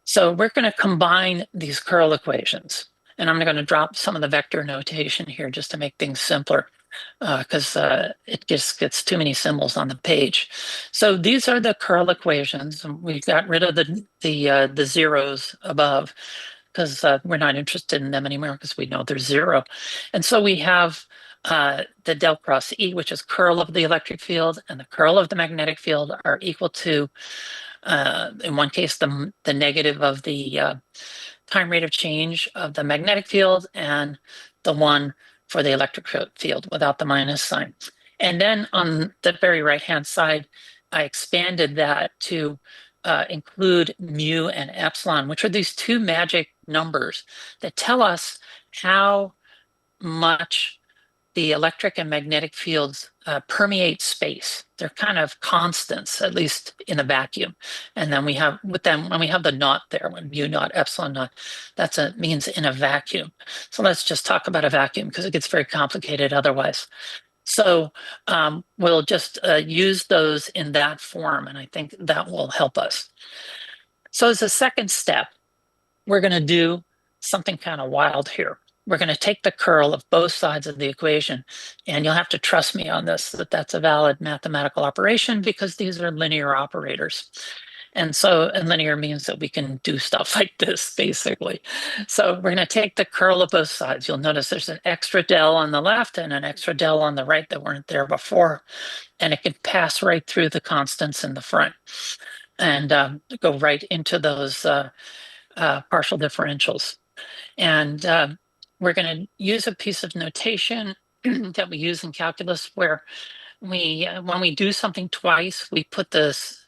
So we're going to combine these curl equations. And I'm going to drop some of the vector notation here just to make things simpler, because it just gets too many symbols on the page. So these are the curl equations. We got rid of the zeros above, because we're not interested in them anymore because we know they're zero. And so we have the del cross E, which is curl of the electric field, and the curl of the magnetic field are equal to, in one case, the negative of the time rate of change of the magnetic field, and the one for the electric field without the minus sign. And then on the very right-hand side, I expanded that to include mu and epsilon, which are these two magic numbers that tell us how much the electric and magnetic fields permeate space. They're kind of constants, at least in a vacuum. And then we have with them, when we have the naught there, when mu naught, epsilon naught, means in a vacuum. So let's just talk about a vacuum because it gets very complicated otherwise. So we'll just use those in that form, and I think that will help us. So as a second step, we're going to do something kind of wild here. We're going to take the curl of both sides of the equation, and you'll have to trust me on this, that that's a valid mathematical operation because these are linear operators. And linear means that we can do stuff like this, basically. So we're going to take the curl of both sides. You'll notice there's an extra del on the left and an extra del on the right that weren't there before, and it can pass right through the constants in the front and go right into those partial differentials. And we're going to use a piece of notation that we use in calculus where when we do something twice, we put this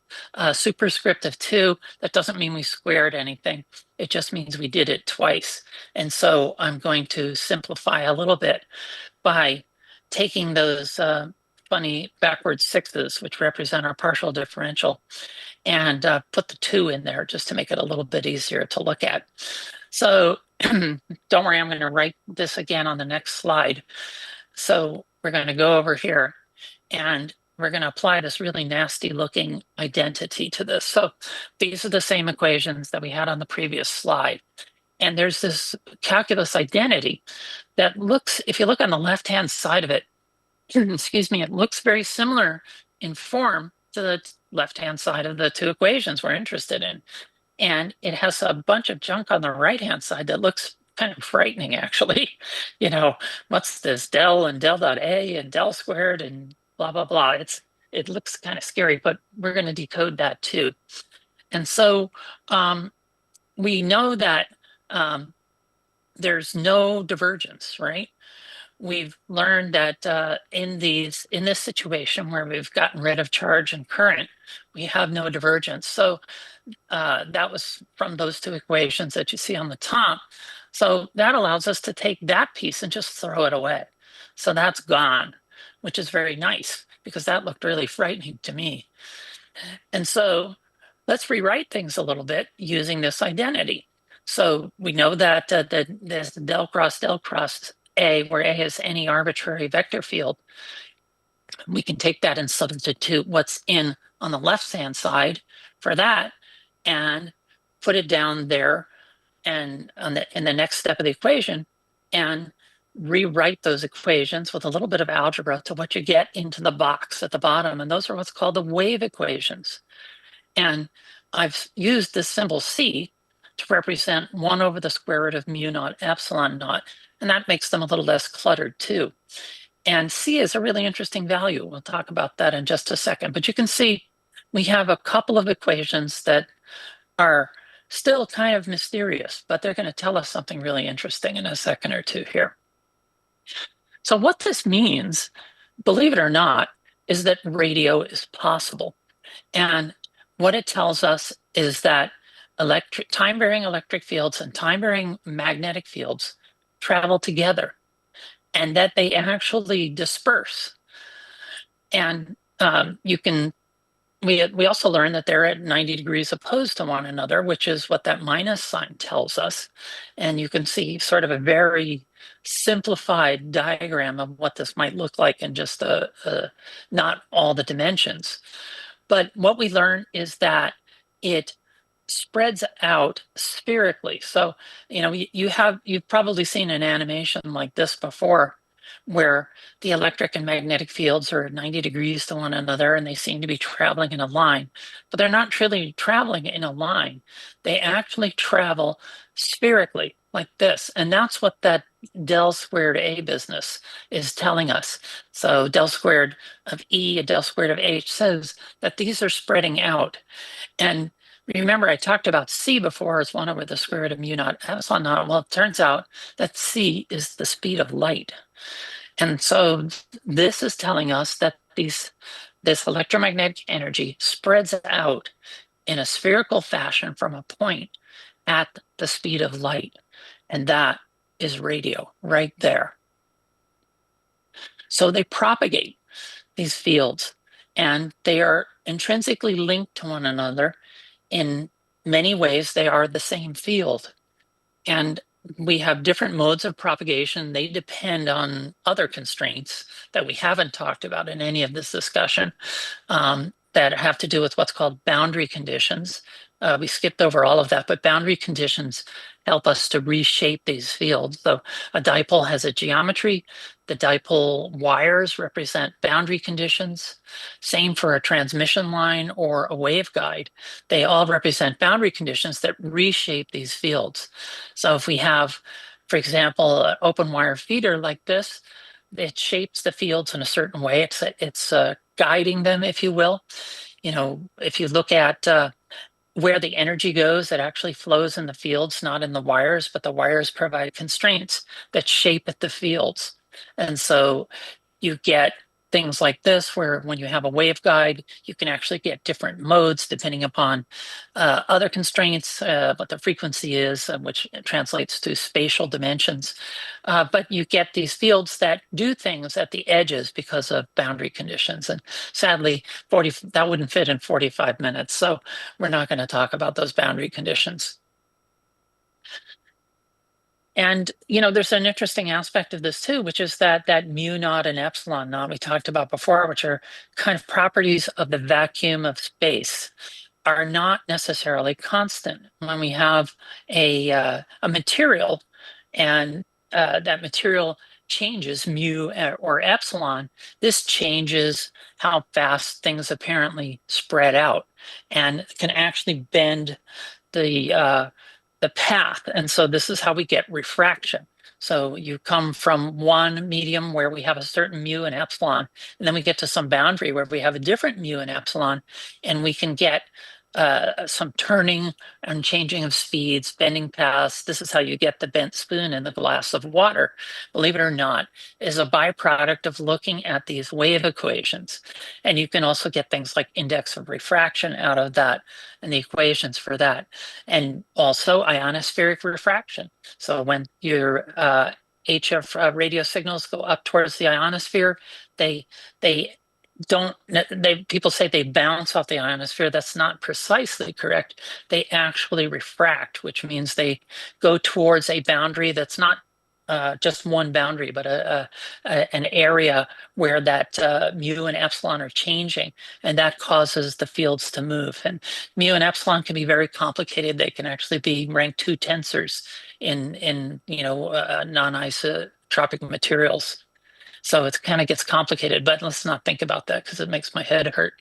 superscript of 2. That doesn't mean we squared anything. It just means we did it twice. And so I'm going to simplify a little bit by taking those funny backwards 6s, which represent our partial differential, and put the 2 in there just to make it a little bit easier to look at. So don't worry, I'm going to write this again on the next slide. So we're going to go over here and we're going to apply this really nasty looking identity to this. So these are the same equations that we had on the previous slide. And there's this calculus identity that looks, if you look on the left-hand side of it, excuse me, it looks very similar in form to the left-hand side of the two equations we're interested in. And it has a bunch of junk on the right-hand side that looks kind of frightening, actually. You know, what's this del and del dot A and del squared and blah, blah, blah. It looks kind of scary, but we're going to decode that too. And so we know that there's no divergence, right? We've learned that in this situation where we've gotten rid of charge and current, we have no divergence. So that was from those two equations that you see on the top. So that allows us to take that piece and just throw it away. So that's gone, which is very nice because that looked really frightening to me. And so let's rewrite things a little bit using this identity. So we know that there's del cross A, where A is any arbitrary vector field. We can take that and substitute what's in on the left-hand side for that and put it down there and in the next step of the equation and rewrite those equations with a little bit of algebra to what you get into the box at the bottom. And those are what's called the wave equations. And I've used this symbol C to represent 1 over the square root of mu naught epsilon naught. And that makes them a little less cluttered too. And C is a really interesting value. We'll talk about that in just a second. But you can see we have a couple of equations that are still kind of mysterious, but they're going to tell us something really interesting in a second or two here. So what this means, believe it or not, is that radio is possible. And what it tells us is that time-varying electric fields and time-varying magnetic fields travel together and that they actually disperse. And we also learned that they're at 90 degrees opposed to one another, which is what that minus sign tells us. And you can see sort of a very simplified diagram of what this might look like in just not all the dimensions. But what we learn is that it spreads out spherically. So, you've probably seen an animation like this before, where the electric and magnetic fields are 90 degrees to one another and they seem to be traveling in a line, but they're not really traveling in a line. They actually travel spherically like this. And that's what that del squared A business is telling us. So del squared of E and del squared of H says that these are spreading out. And remember, I talked about C before as 1 over the square root of mu naught epsilon naught. Well, it turns out that C is the speed of light. And so this is telling us that this electromagnetic energy spreads out in a spherical fashion from a point at the speed of light. And that is radio right there. So they propagate these fields, and they are intrinsically linked to one another. In many ways, they are the same field. And we have different modes of propagation. They depend on other constraints that we haven't talked about in any of this discussion, that have to do with what's called boundary conditions. We skipped over all of that, but boundary conditions help us to reshape these fields. So a dipole has a geometry. The dipole wires represent boundary conditions. Same for a transmission line or a waveguide. They all represent boundary conditions that reshape these fields. So if we have, for example, an open wire feeder like this, it shapes the fields in a certain way. It's guiding them, if you will. If you look at where the energy goes, it actually flows in the fields, not in the wires, but the wires provide constraints that shape the fields. And so you get things like this, where when you have a waveguide, you can actually get different modes depending upon other constraints, what the frequency is, which translates to spatial dimensions. But you get these fields that do things at the edges because of boundary conditions. And sadly, that wouldn't fit in 45 minutes. So we're not going to talk about those boundary conditions. And, there's an interesting aspect of this too, which is that mu naught and epsilon naught we talked about before, which are kind of properties of the vacuum of space, are not necessarily constant. When we have a material, and that material changes mu or epsilon, this changes how fast things apparently spread out and can actually bend the path. And so this is how we get refraction. So you come from one medium where we have a certain mu and epsilon, and then we get to some boundary where we have a different mu and epsilon, and we can get some turning and changing of speeds, bending paths. This is how you get the bent spoon in the glass of water, believe it or not, is a byproduct of looking at these wave equations. And you can also get things like index of refraction out of that and the equations for that. And also ionospheric refraction. So when your HF radio signals go up towards the ionosphere, they people say they bounce off the ionosphere. That's not precisely correct. They actually refract, which means they go towards a boundary that's not just one boundary, but an area where that mu and epsilon are changing, and that causes the fields to move. And mu and epsilon can be very complicated. They can actually be rank 2 tensors in non-isotropic materials. So it kind of gets complicated, but let's not think about that because it makes my head hurt.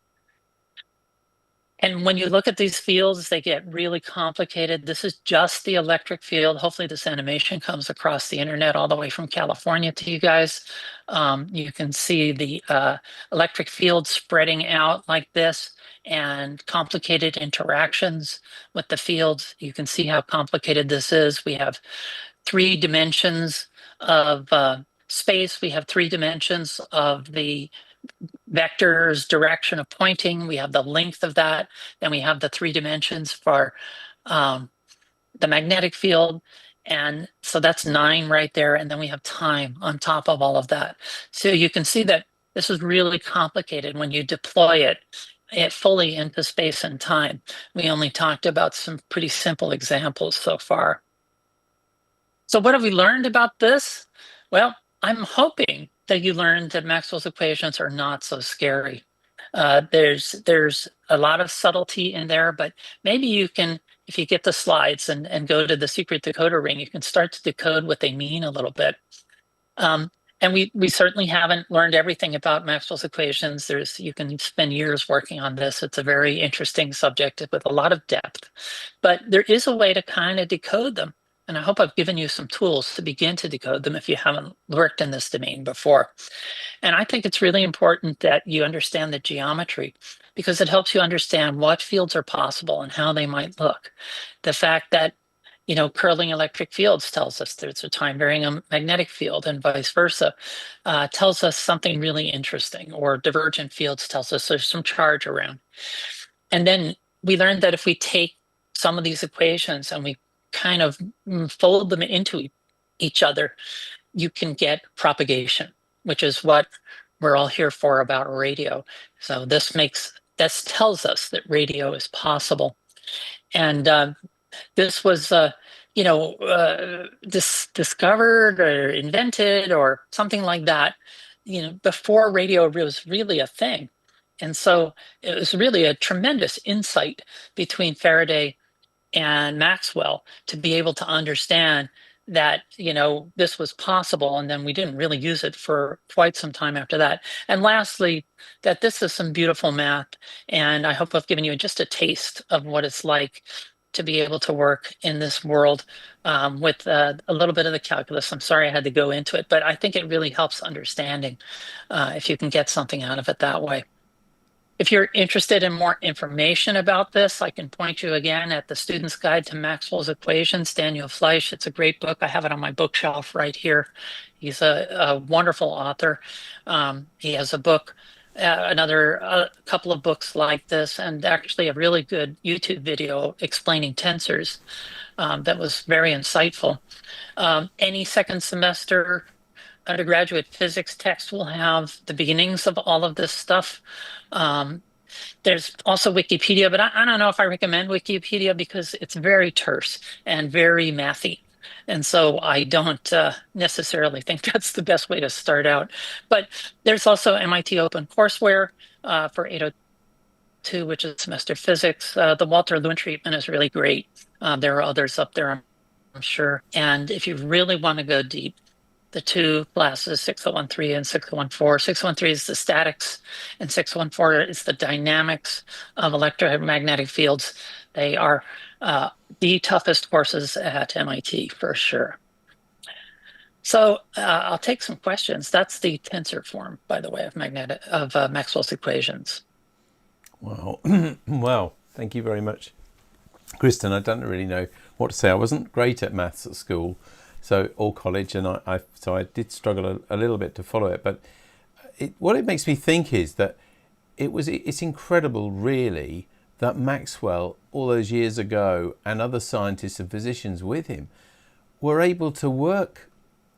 And when you look at these fields, they get really complicated. This is just the electric field. Hopefully this animation comes across the internet all the way from California to you guys. You can see the electric field spreading out like this and complicated interactions with the fields. You can see how complicated this is. We have 3 dimensions of space. We have 3 dimensions of the vector's direction of pointing. We have the length of that. Then we have the 3 dimensions for the magnetic field. And so that's 9 right there. And then we have time on top of all of that. So you can see that this is really complicated when you deploy it fully into space and time. We only talked about some pretty simple examples so far. So what have we learned about this? Well, I'm hoping that you learned that Maxwell's equations are not so scary. There's a lot of subtlety in there, but maybe you can if you get the slides and go to the secret decoder ring, you can start to decode what they mean a little bit. And we certainly haven't learned everything about Maxwell's equations. You can spend years working on this. It's a very interesting subject with a lot of depth, but there is a way to kind of decode them. And I hope I've given you some tools to begin to decode them if you haven't worked in this domain before. And I think it's really important that you understand the geometry, because it helps you understand what fields are possible and how they might look. The fact that curling electric fields tells us there's a time varying magnetic field, and vice versa, tells us something really interesting, or divergent fields tells us there's some charge around. And then we learned that if we take some of these equations and we kind of fold them into each other, you can get propagation, which is what we're all here for about radio. So this tells us that radio is possible. And this was, discovered or invented or something like that, before radio was really a thing. And so it was really a tremendous insight between Faraday and Maxwell to be able to understand that, this was possible. And then we didn't really use it for quite some time after that. And lastly, that this is some beautiful math. And I hope I've given you just a taste of what it's like to be able to work in this world with a little bit of the calculus. I'm sorry I had to go into it, but I think it really helps understanding if you can get something out of it that way. If you're interested in more information about this, I can point you again at the Student's Guide to Maxwell's Equations, Daniel Fleisch. It's a great book. I have it on my bookshelf right here. He's a wonderful author. He has a book, another couple of books like this, and actually a really good YouTube video explaining tensors that was very insightful. Any second semester undergraduate physics text will have the beginnings of all of this stuff. There's also Wikipedia, but I don't know if I recommend Wikipedia because it's very terse and very mathy. And so I don't necessarily think that's the best way to start out. But there's also MIT OpenCourseWare for 802, which is semester physics. The Walter Lewin treatment is really great. There are others up there, I'm sure. And if you really want to go deep, the two classes, 6013 and 6014. 6013 is the statics, and 614 is the dynamics of electromagnetic fields. They are the toughest courses at MIT for sure. So I'll take some questions. That's the tensor form, by the way, of Maxwell's equations. Wow. Wow. Thank you very much, Kristen. I don't really know what to say. I wasn't great at maths at school, or college, and so I did struggle a little bit to follow it. But what it makes me think is that it's incredible, really, that Maxwell, all those years ago, and other scientists and physicians with him, were able to work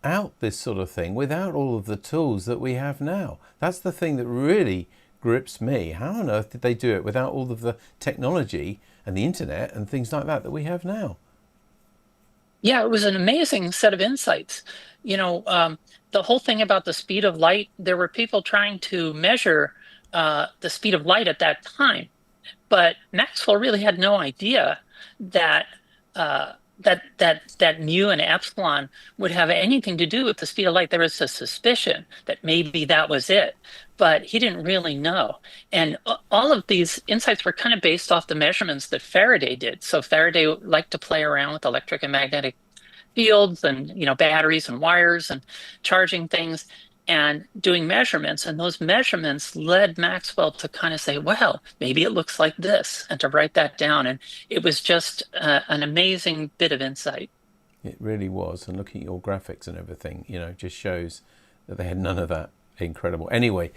out this sort of thing without all of the tools that we have now. That's the thing that really grips me. How on earth did they do it without all of the technology and the internet and things like that we have now? Yeah, it was an amazing set of insights. The whole thing about the speed of light, there were people trying to measure the speed of light at that time, but Maxwell really had no idea that that mu and epsilon would have anything to do with the speed of light. There was a suspicion that maybe that was it, but he didn't really know. And all of these insights were kind of based off the measurements that Faraday did. So Faraday liked to play around with electric and magnetic fields and batteries and wires and charging things and doing measurements. And those measurements led Maxwell to kind of say, well, maybe it looks like this, and to write that down. And it was just an amazing bit of insight. It really was. And looking at your graphics and everything, just shows that they had none of that. Incredible. Anyway,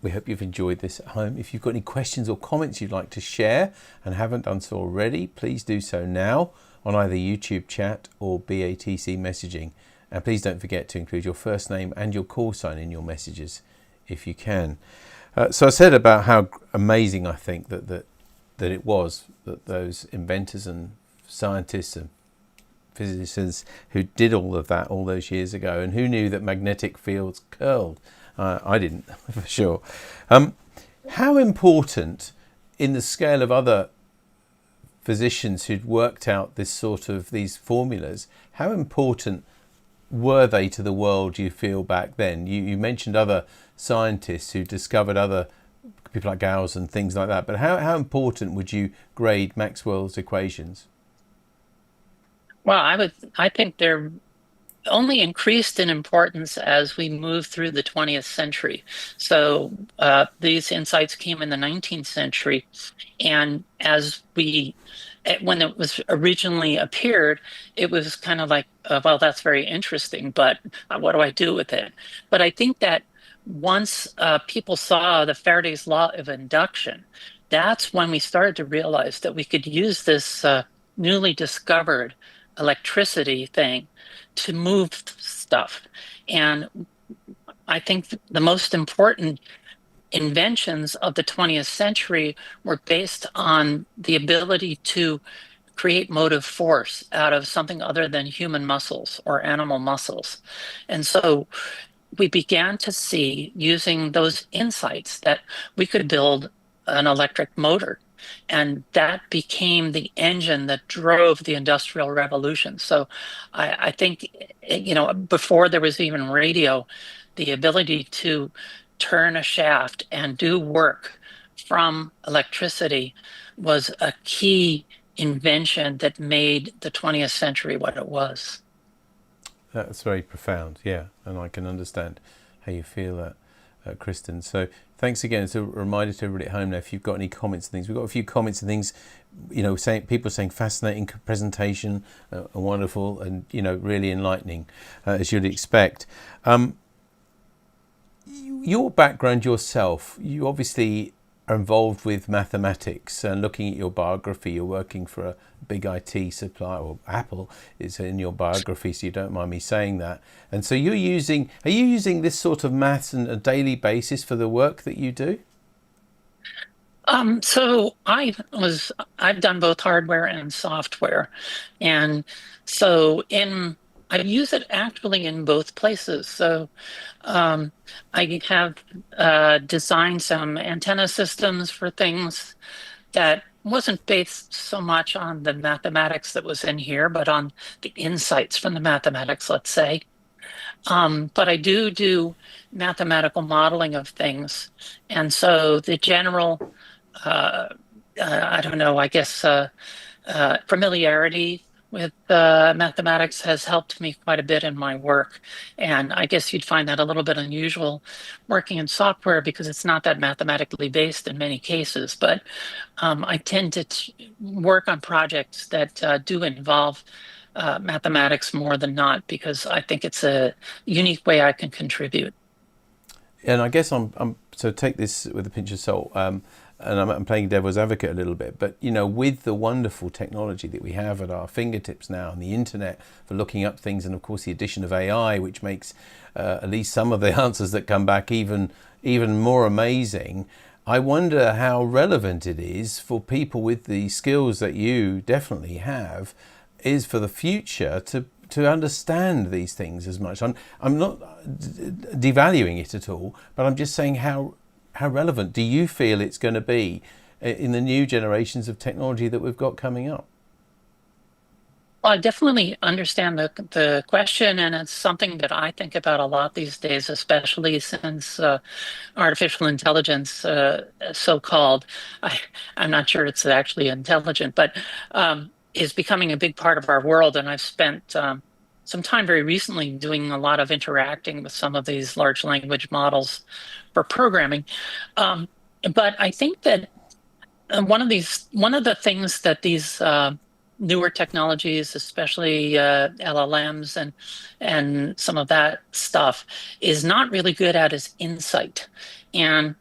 we hope you've enjoyed this at home. If you've got any questions or comments you'd like to share and haven't done so already, please do so now on either YouTube chat or BATC messaging. And please don't forget to include your first name and your call sign in your messages if you can. So I said about how amazing I think that it was that those inventors and scientists and physicists who did all of that all those years ago, and who knew that magnetic fields curled. I didn't, for sure. How important in the scale of other physicians who'd worked out these formulas. How important were they to the world, you feel, back then? You mentioned other scientists who discovered other people like Gauss and things like that, but how important would you grade Maxwell's equations? Well, I think they're only increased in importance as we move through the 20th century. So these insights came in the 19th century, and when it was originally appeared, it was kind of like, well, that's very interesting, but what do I do with it? But I think that once people saw the Faraday's law of induction, that's when we started to realize that we could use this newly discovered electricity thing to move stuff. And I think the most important inventions of the 20th century were based on the ability to create motive force out of something other than human muscles or animal muscles. And so we began to see, using those insights, that we could build an electric motor. And that became the engine that drove the Industrial Revolution. So I think, before there was even radio, the ability to turn a shaft and do work from electricity was a key invention that made the 20th century what it was. That's very profound, yeah, and I can understand how you feel that, Kristen. So thanks again. It's a reminder to everybody at home now, if you've got any comments and things. We've got a few comments and things, people saying fascinating presentation, wonderful, and really enlightening, as you'd expect. Your background yourself, you obviously are involved with mathematics, and looking at your biography, you're working for a big IT supplier, or Apple is in your biography, so you don't mind me saying that. And so are you using this sort of maths on a daily basis for the work that you do? So I've done both hardware and software. And so I use it actually in both places. So I have designed some antenna systems for things that wasn't based so much on the mathematics that was in here, but on the insights from the mathematics, let's say. But I do mathematical modeling of things. And so the general, I don't know, I guess familiarity with mathematics has helped me quite a bit in my work. And I guess you'd find that a little bit unusual working in software because it's not that mathematically based in many cases. But I tend to work on projects that do involve mathematics more than not, because I think it's a unique way I can contribute. And I guess so take this with a pinch of salt. And I'm playing devil's advocate a little bit, but with the wonderful technology that we have at our fingertips now, and the internet for looking up things, and of course the addition of AI, which makes at least some of the answers that come back even more amazing, I wonder how relevant it is for people with the skills that you definitely have, is for the future to understand these things as much. I'm not devaluing it at all, but I'm just saying how relevant do you feel it's going to be in the new generations of technology that we've got coming up? Well, I definitely understand the question, and it's something that I think about a lot these days, especially since artificial intelligence, so-called, I'm not sure it's actually intelligent, but is becoming a big part of our world. And I've spent some time very recently doing a lot of interacting with some of these large language models for programming. But I think that one of the things that these newer technologies, especially LLMs and some of that stuff, is not really good at is insight. And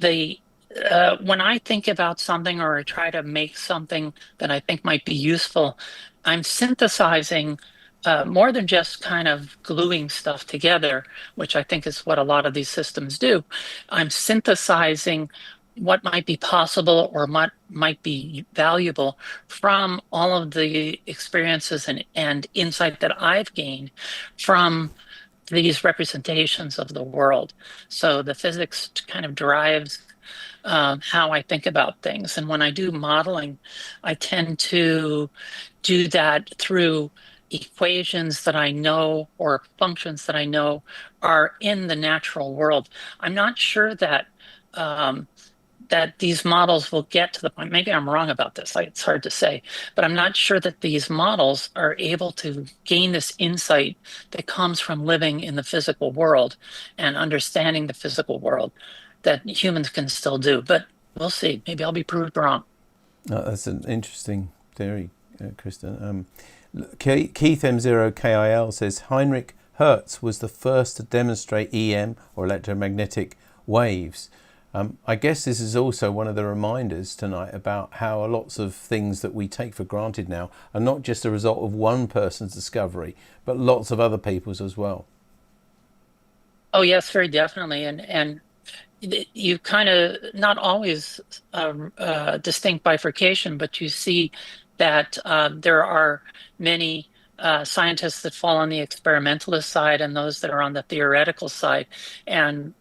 when I think about something, or I try to make something that I think might be useful, I'm synthesizing more than just kind of gluing stuff together, which I think is what a lot of these systems do. I'm synthesizing what might be possible or what might be valuable from all of the experiences and insight that I've gained from these representations of the world. So the physics kind of drives how I think about things. And when I do modeling, I tend to do that through equations that I know or functions that I know are in the natural world. I'm not sure that that these models will get to the point, maybe I'm wrong about this, it's hard to say, but I'm not sure that these models are able to gain this insight that comes from living in the physical world and understanding the physical world that humans can still do. But we'll see. Maybe I'll be proved wrong. That's an interesting theory, Kristen. Keith M0KIL says Heinrich Hertz was the first to demonstrate EM, or electromagnetic waves. I guess this is also one of the reminders tonight about how lots of things that we take for granted now are not just a result of one person's discovery, but lots of other people's as well. Oh yes, very definitely. And you kind of not always distinct bifurcation, but you see that there are many scientists that fall on the experimentalist side and those that are on the theoretical side. And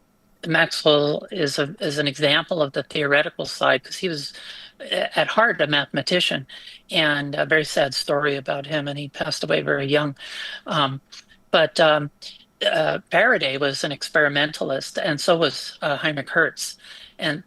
Maxwell is an example of the theoretical side, because he was at heart a mathematician, and a very sad story about him, and he passed away very young. But Faraday was an experimentalist, and so was Heinrich Hertz.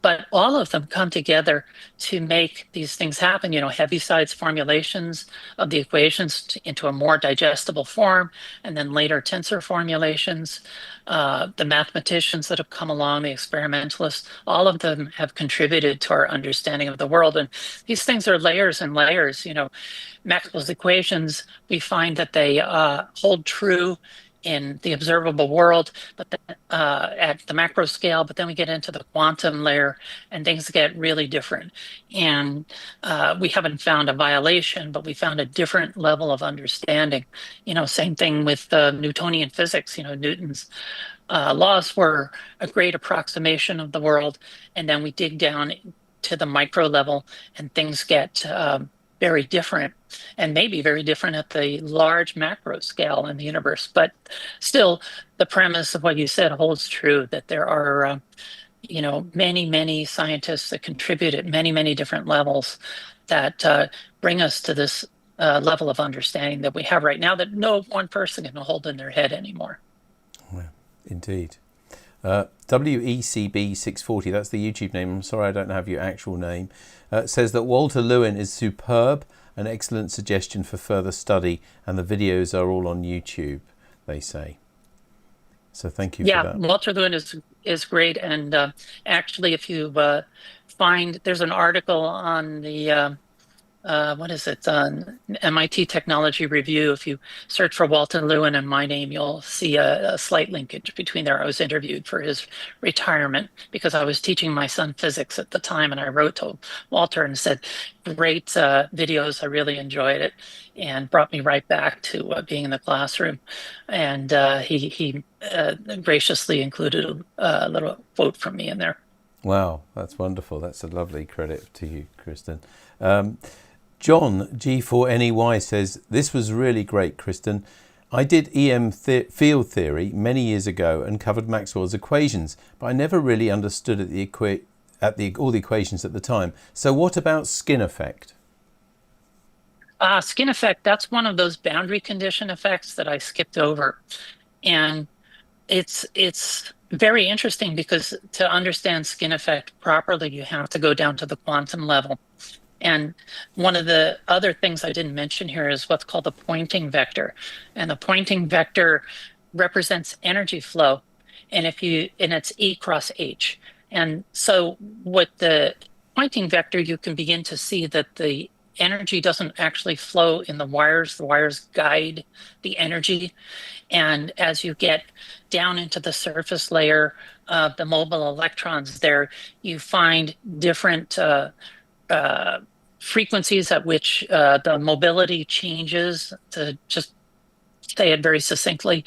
But all of them come together to make these things happen. You know, Heaviside's formulations of the equations into a more digestible form, and then later tensor formulations. The mathematicians that have come along, the experimentalists, all of them have contributed to our understanding of the world. And these things are layers and layers. You know, Maxwell's equations, we find that they hold true in the observable world, but then, at the macro scale, but then we get into the quantum layer and things get really different. And we haven't found a violation, but we found a different level of understanding. You know, same thing with Newtonian physics. You know, Newton's laws were a great approximation of the world, and then we dig down to the micro level and things get very different, and maybe very different at the large macro scale in the universe. But still, the premise of what you said holds true, that there are you know, many scientists that contribute at many different levels that bring us to this level of understanding that we have right now that no one person can hold in their head anymore. Well, indeed. WECB640, that's the YouTube name, I'm sorry I don't have your actual name, says that Walter Lewin is superb, an excellent suggestion for further study, and the videos are all on YouTube, they say. So thank you for that. Yeah, Walter Lewin is great, and actually if you find, there's an article on the what is it, on MIT Technology Review. If you search for Walter Lewin and my name, you'll see a slight linkage between there. I was interviewed for his retirement because I was teaching my son physics at the time, and I wrote to Walter and said, great videos, I really enjoyed it, and brought me right back to being in the classroom. And he graciously included a little quote from me in there. Wow, that's wonderful. That's a lovely credit to you, Kristen. John G4NEY says, this was really great, Kristen. I did EM field theory many years ago and covered Maxwell's equations, but I never really understood all the equations at the time. So what about skin effect? Skin effect, that's one of those boundary condition effects that I skipped over. And it's very interesting because to understand skin effect properly, you have to go down to the quantum level. And one of the other things I didn't mention here is what's called the Poynting vector. And the Poynting vector represents energy flow, and it's E cross H. And so with the Poynting vector, you can begin to see that the energy doesn't actually flow in the wires guide the energy. And as you get down into the surface layer of the mobile electrons there, you find different frequencies at which the mobility changes, to just say it very succinctly,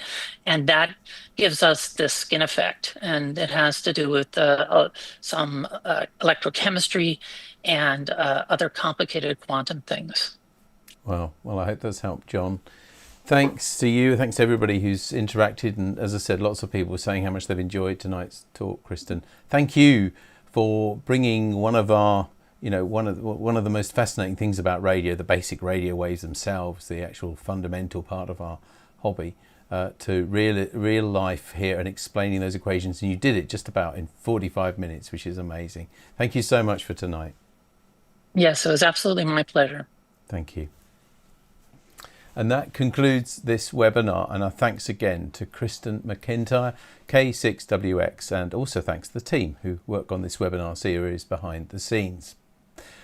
and that gives us this skin effect. And it has to do with some electrochemistry and other complicated quantum things. Well, I hope that's helped, John. Thanks to you. Thanks to everybody who's interacted. And as I said, lots of people were saying how much they've enjoyed tonight's talk, Kristen. Thank you for bringing one of our, one of the most fascinating things about radio, the basic radio waves themselves, the actual fundamental part of our hobby, to real life here and explaining those equations. And you did it just about in 45 minutes, which is amazing. Thank you so much for tonight. Yes, it was absolutely my pleasure. Thank you. And that concludes this webinar, and our thanks again to Kristen McIntyre, K6WX, and also thanks to the team who work on this webinar series behind the scenes.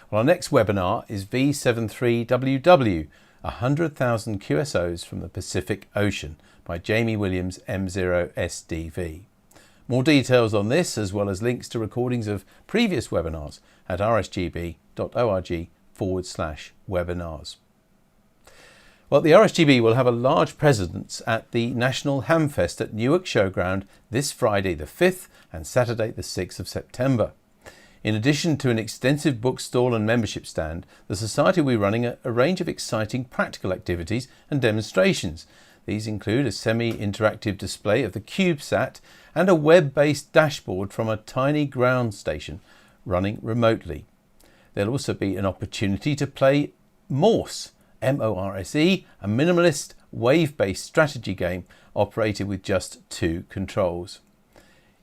Well, our next webinar is V73WW, 100,000 QSOs from the Pacific Ocean by Jamie Williams M0SDV. More details on this, as well as links to recordings of previous webinars at rsgb.org/webinars. Well, the RSGB will have a large presence at the National Hamfest at Newark Showground this Friday the 5th and Saturday the 6th of September. In addition to an extensive bookstall and membership stand, the Society will be running a range of exciting practical activities and demonstrations. These include a semi-interactive display of the CubeSat and a web-based dashboard from a tiny ground station running remotely. There'll also be an opportunity to play Morse, M-O-R-S-E, a minimalist wave-based strategy game operated with just 2 controls.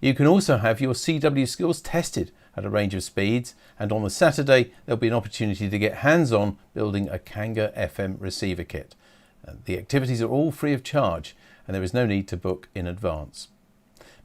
You can also have your CW skills tested at a range of speeds, and on the Saturday there'll be an opportunity to get hands-on building a Kanga FM receiver kit. The activities are all free of charge and there is no need to book in advance.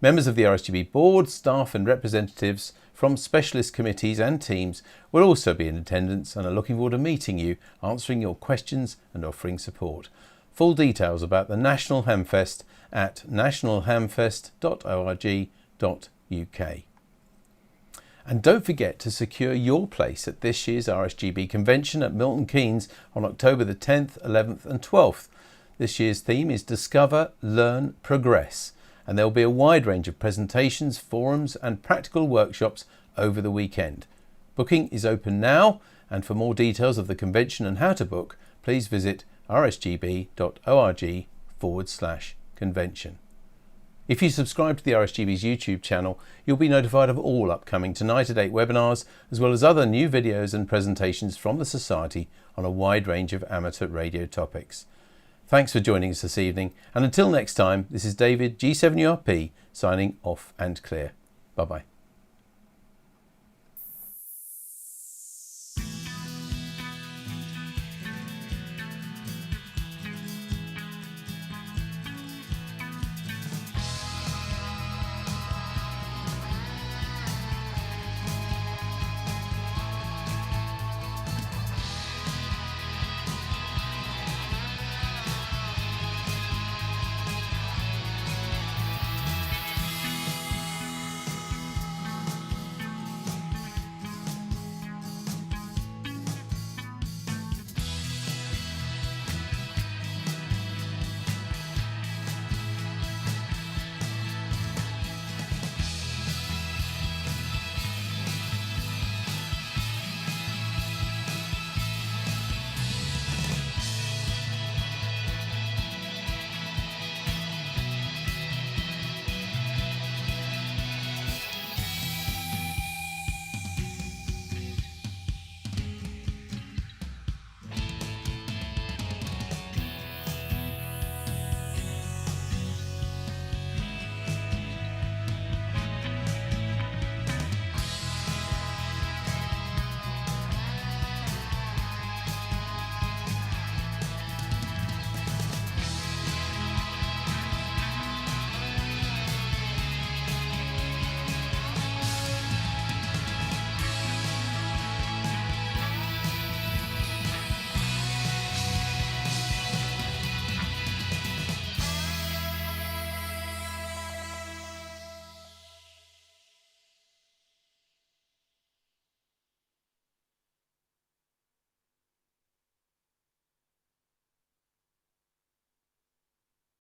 Members of the RSGB board, staff and representatives from specialist committees and teams will also be in attendance and are looking forward to meeting you, answering your questions and offering support. Full details about the National Hamfest at nationalhamfest.org.uk. And don't forget to secure your place at this year's RSGB convention at Milton Keynes on October the 10th, 11th and 12th. This year's theme is Discover, Learn, Progress, and there will be a wide range of presentations, forums and practical workshops over the weekend. Booking is open now, and for more details of the convention and how to book, please visit rsgb.org/convention. If you subscribe to the RSGB's YouTube channel, you'll be notified of all upcoming Tonight at 8 webinars, as well as other new videos and presentations from the Society on a wide range of amateur radio topics. Thanks for joining us this evening, and until next time, this is David, G7URP, signing off and clear. Bye-bye.